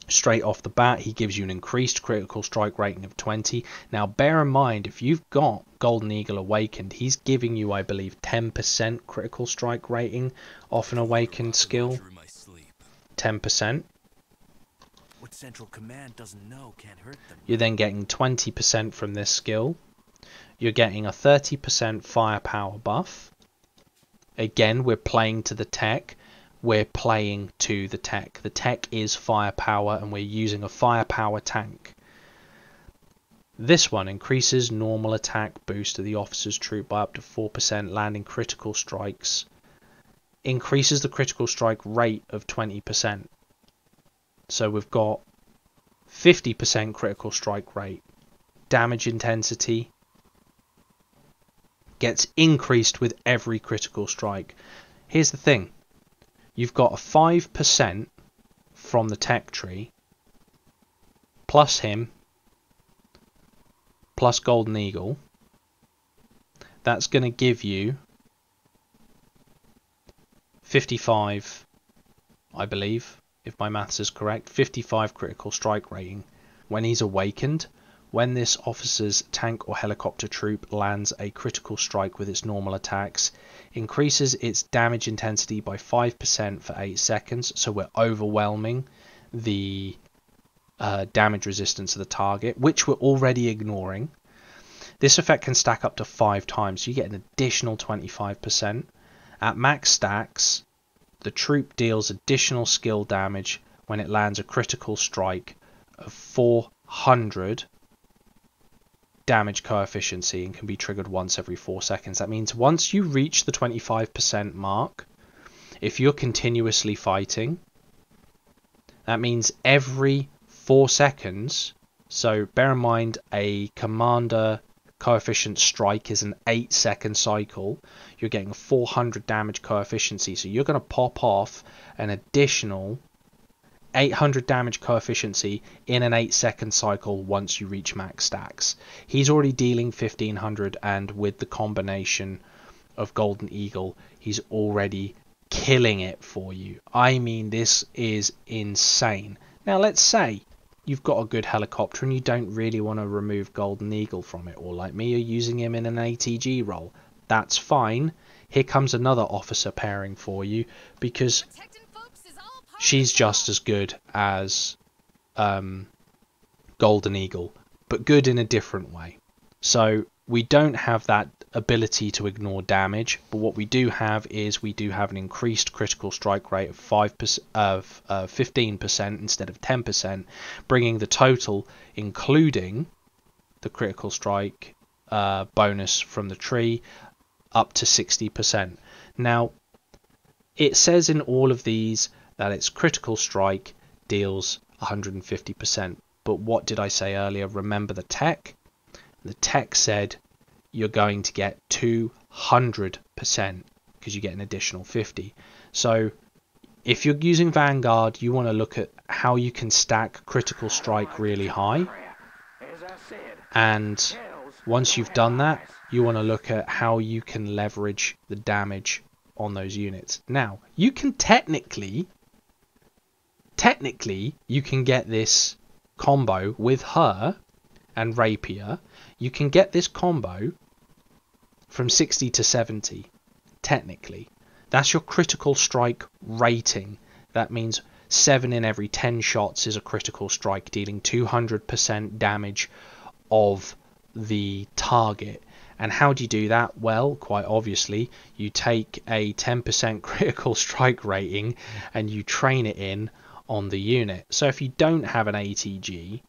straight off the bat. He gives you an increased critical strike rating of 20. Now bear in mind, if you've got Golden Eagle Awakened, he's giving you, I believe, 10% critical strike rating off an awakened skill. 10%. What Central Command doesn't know can't hurt them. You're then getting 20% from this skill. You're getting a 30% firepower buff. Again, we're playing to the tech. We're playing to the tech. The tech is firepower, and we're using a firepower tank. This one increases normal attack boost to the officer's troop by up to 4%, landing critical strikes. Increases the critical strike rate of 20%. So we've got 50% critical strike rate. Damage intensity gets increased with every critical strike. Here's the thing. You've got a 5% from the tech tree, plus him, plus Golden Eagle. That's going to give you 55, I believe, if my maths is correct, 55 critical strike rating. When he's awakened, when this officer's tank or helicopter troop lands a critical strike with its normal attacks, increases its damage intensity by 5% for 8 seconds, so we're overwhelming the damage resistance of the target, which we're already ignoring. This effect can stack up to 5 times, so you get an additional 25%. At max stacks, the troop deals additional skill damage when it lands a critical strike of 400 damage coefficiency and can be triggered once every 4 seconds. That means once you reach the 25% mark, if you're continuously fighting, that means every 4 seconds, so bear in mind a commander coefficient strike is an 8-second cycle, you're getting a 400 damage coefficiency, so you're going to pop off an additional 800 damage coefficiency in an 8-second cycle once you reach max stacks. He's already dealing 1500, and with the combination of Golden Eagle, he's already killing it for you. I mean, this is insane. Now let's say you've got a good helicopter and you don't really want to remove Golden Eagle from it, or like me, you're using him in an ATG role. That's fine. Here comes another officer pairing for you, because she's just as good as Golden Eagle, but good in a different way. So we don't have that ability to ignore damage, but what we do have is we do have an increased critical strike rate of 15% instead of 10%, bringing the total, including the critical strike bonus from the tree, up to 60%. Now, it says in all of these that its critical strike deals 150%, but what did I say earlier? Remember the tech? The tech said you're going to get 200% because you get an additional 50. So if you're using Vanguard, you want to look at how you can stack critical strike really high, and once you've done that, you want to look at how you can leverage the damage on those units. Now, you can technically you can get this combo with her and rapier. You can get this combo from 60 to 70, technically. That's your critical strike rating. That means 7 in every 10 shots is a critical strike, dealing 200% damage of the target. And how do you do that? Well, quite obviously, you take a 10% critical strike rating and you train it in on the unit. So if you don't have an ATG,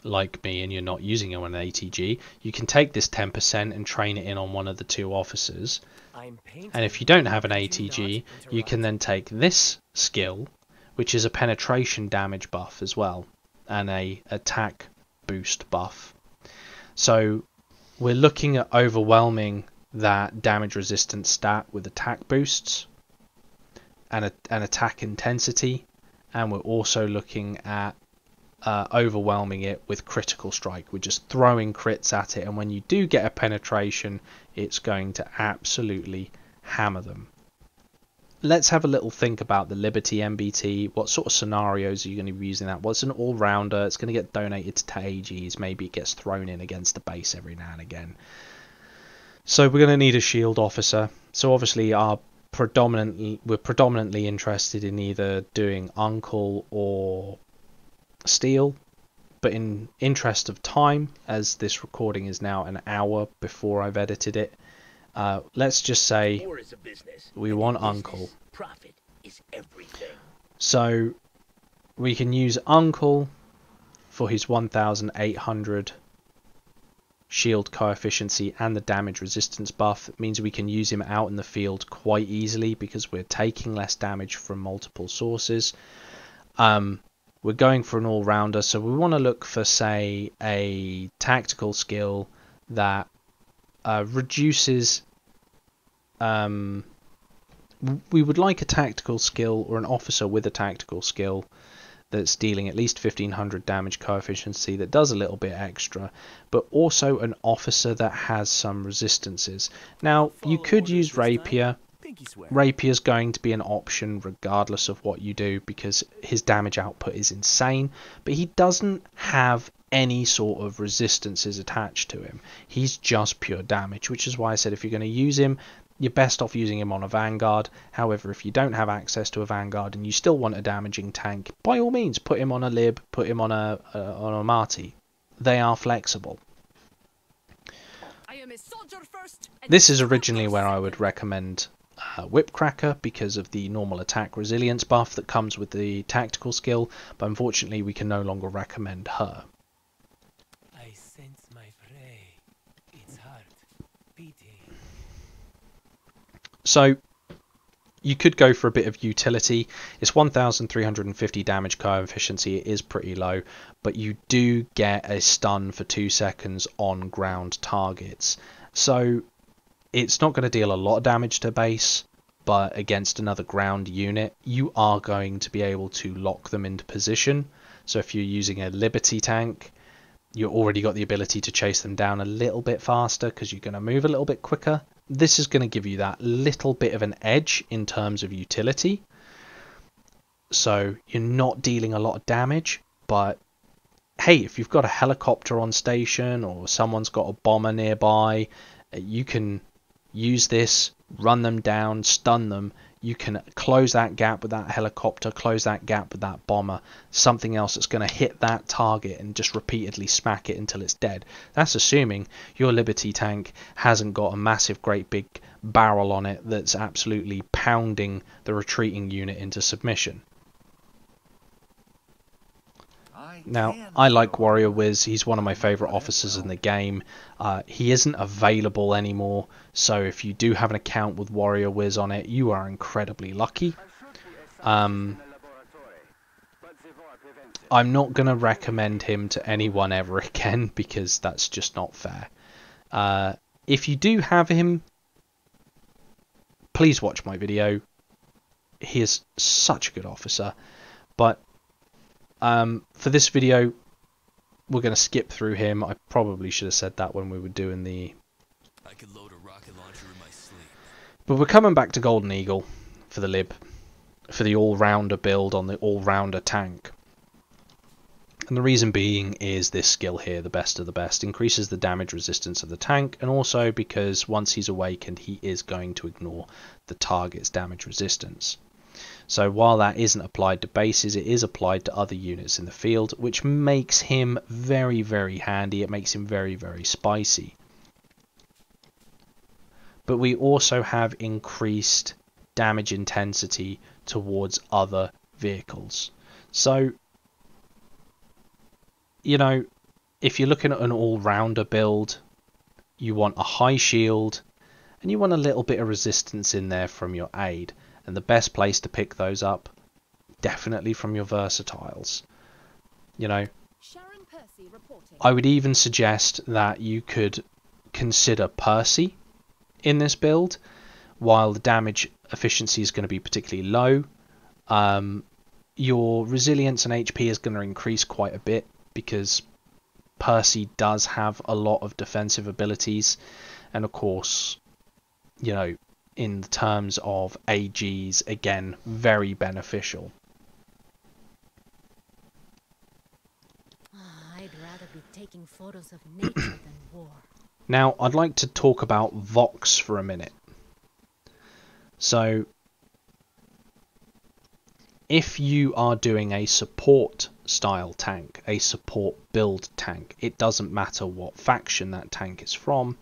like me, and you're not using it on an ATG, you can take this 10% and train it in on one of the 2 officers. And if you don't have an ATG, you can then take this skill, which is a penetration damage buff as well, and a attack boost buff. So we're looking at overwhelming that damage resistance stat with attack boosts and an attack intensity, and we're also looking at overwhelming it with critical strike. We're just throwing crits at it, and when you do get a penetration, it's going to absolutely hammer them. Let's have a little think about the Liberty MBT. What sort of scenarios are you going to be using that? Well, it's an all-rounder. It's going to get donated to AGs. Maybe it gets thrown in against the base every now and again. So we're going to need a shield officer. So obviously we're predominantly interested in either doing Uncle or Steel, but in interest of time, as this recording is now an hour before I've edited it, let's just say we want Uncle. Profit is everything. So we can use Uncle for his 1800 shield coefficiency and the damage resistance buff. It means we can use him out in the field quite easily because we're taking less damage from multiple sources. We're going for an all-rounder, so we want to look for, say, a tactical skill that reduces... we would like a tactical skill, or an officer with a tactical skill, that's dealing at least 1500 damage coefficiency, that does a little bit extra, but also an officer that has some resistances. Now, you could use Rapier. Rapier's going to be an option regardless of what you do because his damage output is insane, but he doesn't have any sort of resistances attached to him. He's just pure damage, which is why I said if you're going to use him, you're best off using him on a Vanguard. However, if you don't have access to a Vanguard and you still want a damaging tank, by all means put him on a Lib, put him on a Marty. They are flexible. I am a soldier first, This is originally where I would recommend Whipcracker because of the normal attack resilience buff that comes with the tactical skill, but unfortunately we can no longer recommend her. I sense my prey. Its heart beating. So you could go for a bit of utility. It's 1350 damage coefficiency. It is pretty low, but you do get a stun for 2 seconds on ground targets. So it's not going to deal a lot of damage to base, but against another ground unit, you are going to be able to lock them into position. So if you're using a Liberty tank, you've already got the ability to chase them down a little bit faster because you're going to move a little bit quicker. This is going to give you that little bit of an edge in terms of utility. So you're not dealing a lot of damage, but hey, if you've got a helicopter on station or someone's got a bomber nearby, you can use this, run them down, stun them. You can close that gap with that helicopter, close that gap with that bomber, something else that's going to hit that target and just repeatedly smack it until it's dead. That's assuming your Liberty tank hasn't got a massive great big barrel on it that's absolutely pounding the retreating unit into submission. Now, I like Warrior Wiz. He's one of my favourite officers in the game. He isn't available anymore, so if you do have an account with Warrior Wiz on it, you are incredibly lucky. I'm not going to recommend him to anyone ever again because that's just not fair. If you do have him, please watch my video. He is such a good officer, but for this video, we're going to skip through him. I probably should have said that when we were doing the I could load a rocket launcher in my sleep. But we're coming back to Golden Eagle for the lib, for the all-rounder build on the all-rounder tank. And the reason being is this skill here, the best of the best, increases the damage resistance of the tank, and also because once he's awakened he is going to ignore the target's damage resistance. So while that isn't applied to bases, it is applied to other units in the field, which makes him very, very handy. It makes him very, very spicy. But we also have increased damage intensity towards other vehicles. So, you know, if you're looking at an all-rounder build, you want a high shield and you want a little bit of resistance in there from your aid. And the best place to pick those up, definitely from your versatiles. You know, Sharon Percy reporting. I would even suggest that you could consider Percy in this build. While the damage efficiency is going to be particularly low, your resilience and HP is going to increase quite a bit, because Percy does have a lot of defensive abilities, and of course, you know, in terms of AGs, again, very beneficial. I'd rather be taking photos of nature than war. Now, I'd like to talk about Vox for a minute. So, if you are doing a support style tank, a support build tank, it doesn't matter what faction that tank is from.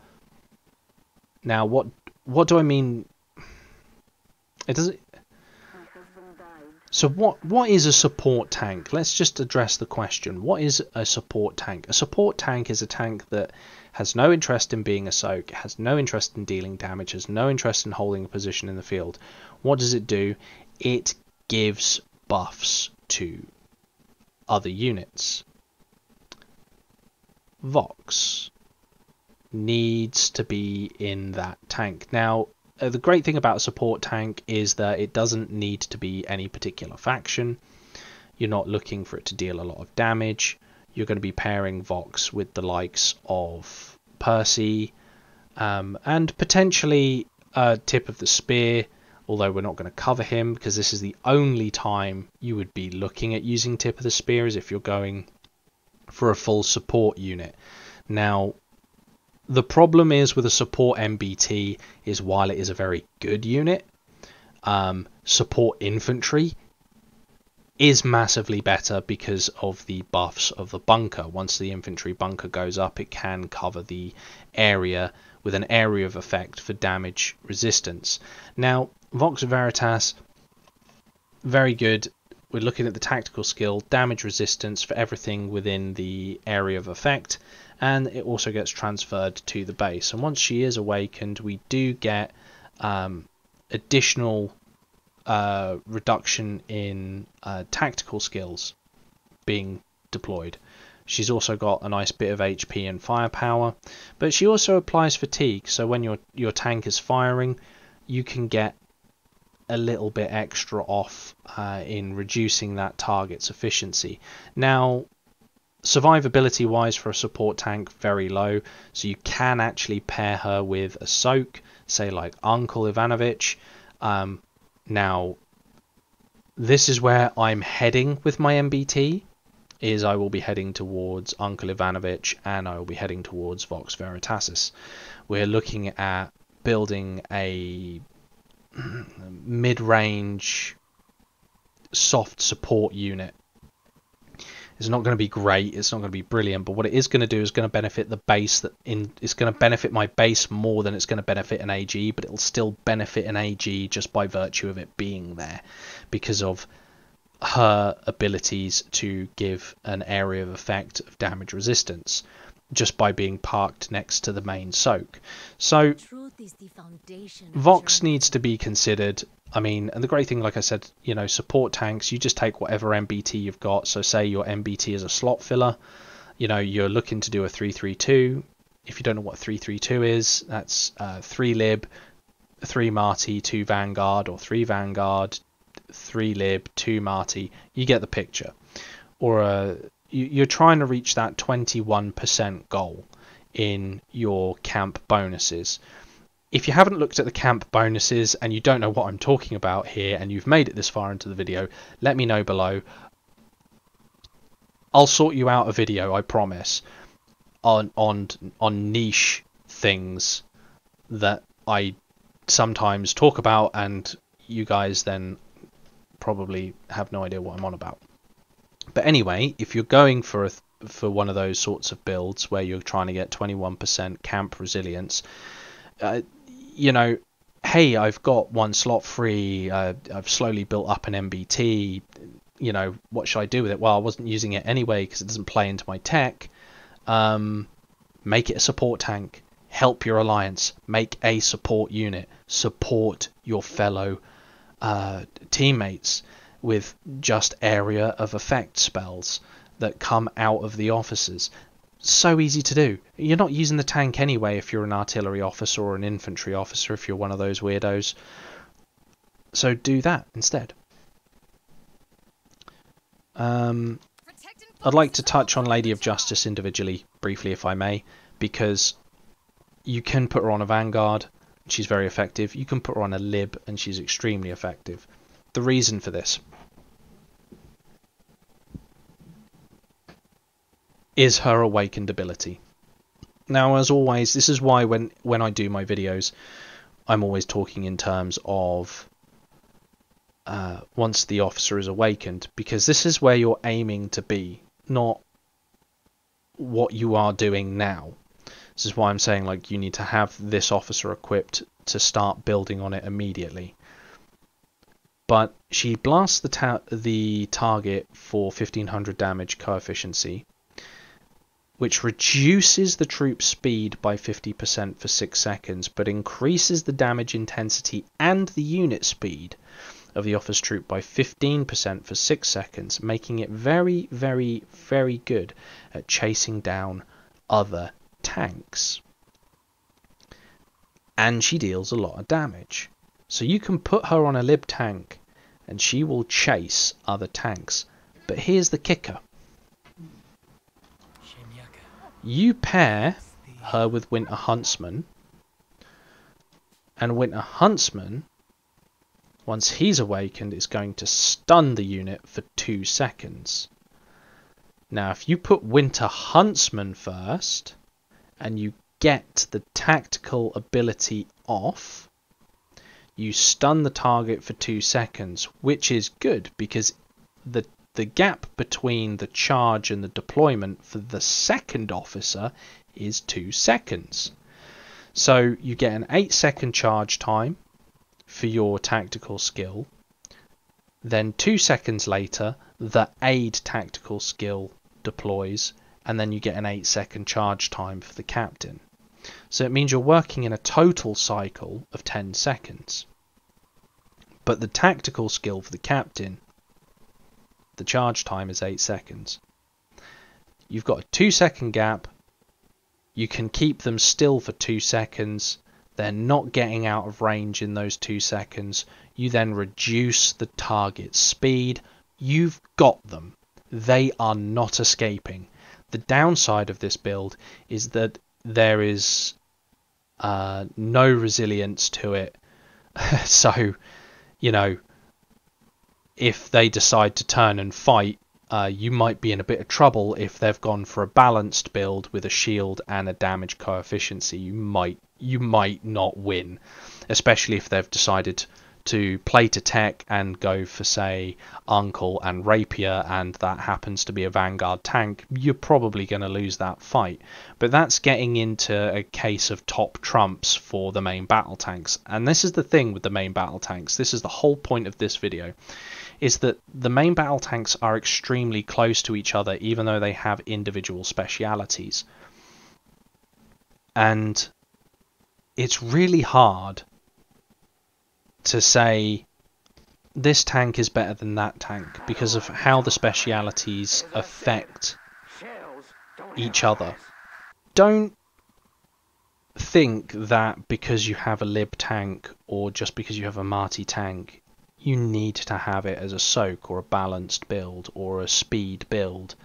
Now, what do I mean? It doesn't. So what is a support tank? Let's just address the question. What is a support tank? A support tank is a tank that has no interest in being a soak, has no interest in dealing damage, has no interest in holding a position in the field. What does it do? It gives buffs to other units. Vox needs to be in that tank. Now, the great thing about a support tank is that it doesn't need to be any particular faction. You're not looking for it to deal a lot of damage. You're going to be pairing Vox with the likes of Percy, and potentially Tip of the Spear, although we're not going to cover him because this is the only time you would be looking at using Tip of the Spear, is if you're going for a full support unit. Now, the problem is with a support MBT is, while it is a very good unit, support infantry is massively better because of the buffs of the bunker. Once the infantry bunker goes up, it can cover the area with an area of effect for damage resistance. Now, Vox Veritas, very good. We're looking at the tactical skill, damage resistance for everything within the area of effect, and it also gets transferred to the base. And once she is awakened, we do get additional reduction in tactical skills being deployed. She's also got a nice bit of HP and firepower, but she also applies fatigue, so when your tank is firing, you can get a little bit extra off in reducing that target's efficiency. Now, survivability wise for a support tank, very low, so you can actually pair her with a soak, say like Uncle Ivanovich. Now, this is where I'm heading with my MBT, is I will be heading towards Uncle Ivanovich and I will be heading towards Vox Veritasis. We're looking at building a mid-range soft support unit. It's not going to be great, it's not going to be brilliant, but what it is going to do is going to benefit the base. It's going to benefit my base more than it's going to benefit an AG, but it'll still benefit an AG just by virtue of it being there, because of her abilities to give an area of effect of damage resistance just by being parked next to the main soak. So Truth is the foundation of Vox journey. needs to be considered. I mean, and the great thing, like I said, you know, support tanks, you just take whatever MBT you've got. So say your MBT is a slot filler, you know, you're looking to do a 3-3-2. If you don't know what 3-3-2 is, that's 3 lib, 3 Marty, 2 Vanguard, or 3 Vanguard, 3 lib, 2 Marty. You get the picture. Or you're trying to reach that 21% goal in your camp bonuses. If you haven't looked at the camp bonuses and you don't know what I'm talking about here and you've made it this far into the video, let me know below. I'll sort you out a video, I promise, on niche things that I sometimes talk about and you guys then probably have no idea what I'm on about. But anyway, if you're going for one of those sorts of builds where you're trying to get 21% camp resilience, you know, hey, I've got one slot free, I've slowly built up an MBT, you know, what should I do with it? Well, I wasn't using it anyway because it doesn't play into my tech. Make it a support tank. Help your alliance. Make a support unit. Support your fellow teammates with just area of effect spells that come out of the officers. So easy to do. You're not using the tank anyway if you're an artillery officer or an infantry officer, if you're one of those weirdos. So do that instead. I'd like to touch on Lady of Justice individually, briefly if I may, because you can put her on a Vanguard, she's very effective. You can put her on a Lib, and she's extremely effective. The reason for this is her awakened ability. Now, as always, this is why when I do my videos, I'm always talking in terms of once the officer is awakened, because this is where you're aiming to be, not what you are doing now. This is why I'm saying, like, you need to have this officer equipped to start building on it immediately. But she blasts the target for 1500 damage coefficiency, which reduces the troop's speed by 50% for 6 seconds, but increases the damage intensity and the unit speed of the officer's troop by 15% for 6 seconds, making it very, very, very good at chasing down other tanks. And she deals a lot of damage. So you can put her on a Lib tank and she will chase other tanks. But here's the kicker. You pair her with Winter Huntsman, and Winter Huntsman, once he's awakened, is going to stun the unit for 2 seconds. Now, if you put Winter Huntsman first, and you get the tactical ability off, you stun the target for 2 seconds, which is good, because the gap between the charge and the deployment for the second officer is 2 seconds. So you get an 8-second charge time for your tactical skill. Then 2 seconds later, the aid tactical skill deploys, and then you get an 8-second charge time for the captain. So it means you're working in a total cycle of 10 seconds. But the tactical skill for the captain, the charge time is 8 seconds. You've got a 2-second gap. You can keep them still for 2 seconds. They're not getting out of range in those 2 seconds. You then reduce the target speed. You've got them. They are not escaping. The downside of this build is that there is no resilience to it. So, you know, if they decide to turn and fight, you might be in a bit of trouble. If they've gone for a balanced build with a shield and a damage coefficiency, you might not win, especially if they've decided to play to tech and go for, say, Uncle and Rapier, and that happens to be a Vanguard tank. You're probably going to lose that fight. But that's getting into a case of top trumps for the main battle tanks. And this is the thing with the main battle tanks. This is the whole point of this video, is that the main battle tanks are extremely close to each other, even though they have individual specialities. And it's really hard to say this tank is better than that tank because of how the specialities affect each other. Don't think that because you have a Lib tank or just because you have a Marty tank, you need to have it as a soak or a balanced build or a speed build.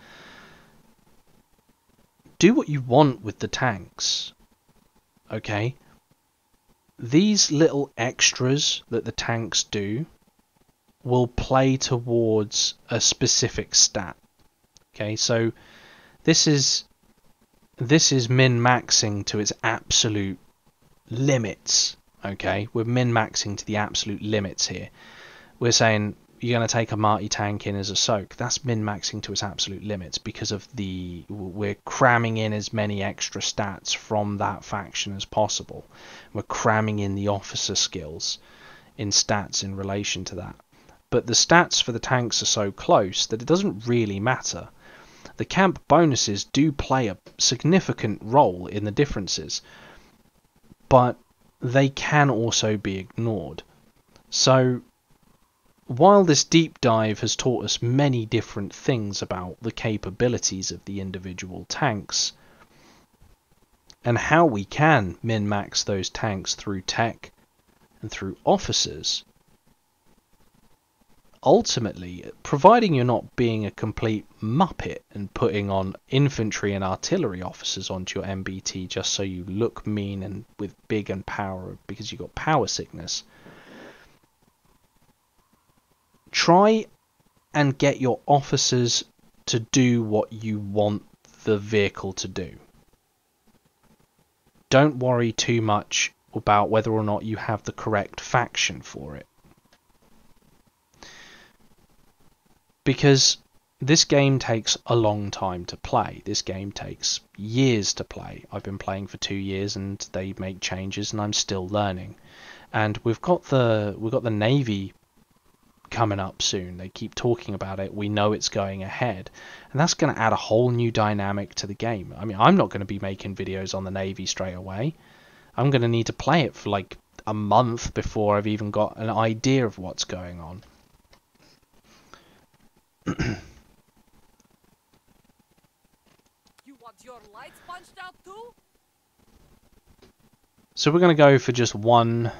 do what you want with the tanks. Okay? These little extras that the tanks do will play towards a specific stat. Okay, so this is min-maxing to its absolute limits. Okay, we're min-maxing to the absolute limits here. We're saying you're going to take a Marty tank in as a soak. That's min-maxing to its absolute limits because of we're cramming in as many extra stats from that faction as possible. We're cramming in the officer skills in stats in relation to that. But the stats for the tanks are so close that it doesn't really matter. The camp bonuses do play a significant role in the differences, but they can also be ignored. So while this deep dive has taught us many different things about the capabilities of the individual tanks and how we can min-max those tanks through tech and through officers, ultimately, providing you're not being a complete muppet and putting on infantry and artillery officers onto your MBT just so you look mean and with big and power because you've got power sickness, try and get your officers to do what you want the vehicle to do. Don't worry too much about whether or not you have the correct faction for it. Because this game takes a long time to play. This game takes years to play. I've been playing for 2 years and they make changes and I'm still learning. And we've got the Navy coming up soon. They keep talking about it. We know it's going ahead. And that's going to add a whole new dynamic to the game. I mean, I'm not going to be making videos on the Navy straight away. I'm going to need to play it for like a month before I've even got an idea of what's going on. You want your lights punched out too? So we're going to go for just one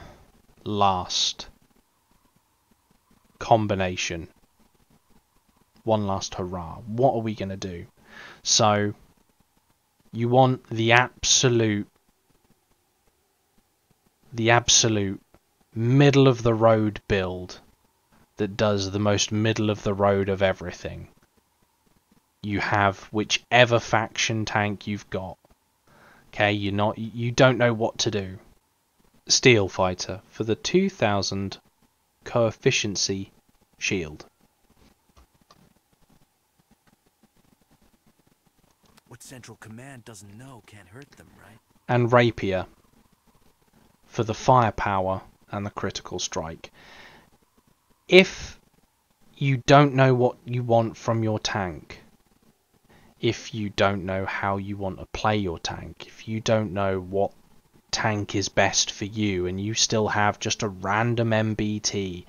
last combination. One last hurrah. What are we going to do? So you want the absolute middle of the road build that does the most middle of the road of everything. You have whichever faction tank you've got. Okay, you don't know what to do. Steel Fighter for the 2000 coefficiency shield. What Central Command doesn't know can't hurt them, right? And Rapier for the firepower and the critical strike. If you don't know what you want from your tank, if you don't know how you want to play your tank, if you don't know what tank is best for you and you still have just a random MBT,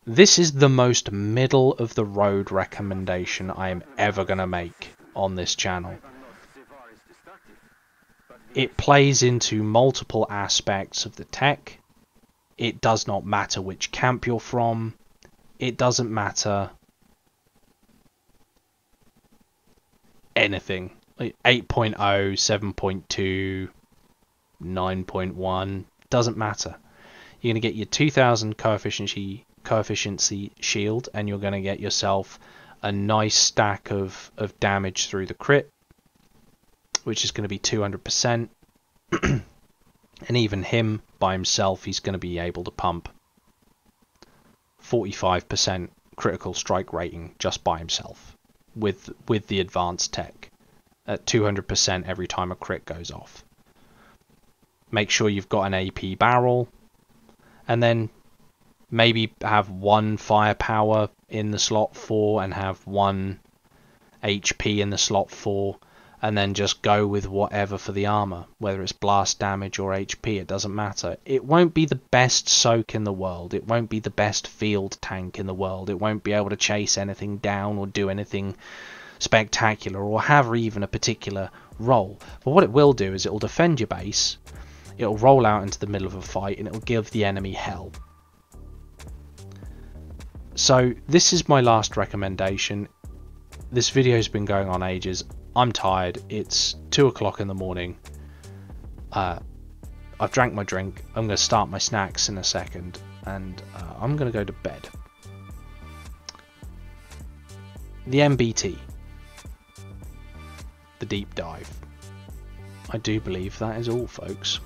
this is the most middle of the road recommendation I am ever going to make on this channel. It plays into multiple aspects of the tech. It does not matter which camp you're from. It doesn't matter anything. 8.0, 7.2, 9.1, doesn't matter. You're going to get your 2000 coefficiency shield and you're going to get yourself a nice stack of damage through the crit, which is going to be 200%. And even him by himself, he's going to be able to pump 45% critical strike rating just by himself with the advanced tech at 200% every time a crit goes off. Make sure you've got an AP barrel, and then maybe have one firepower in the slot 4 and have one HP in the slot 4. And then just go with whatever for the armor, whether it's blast damage or HP, it doesn't matter. It won't be the best soak in the world, it won't be the best field tank in the world, it won't be able to chase anything down or do anything spectacular or have even a particular role. But what it will do is it will defend your base, it'll roll out into the middle of a fight, and it will give the enemy hell. So this is my last recommendation. This video has been going on ages. I'm tired. It's 2 o'clock in the morning. I've drank my drink. I'm going to start my snacks in a second, and I'm going to go to bed. The MBT. The deep dive. I do believe that is all, folks.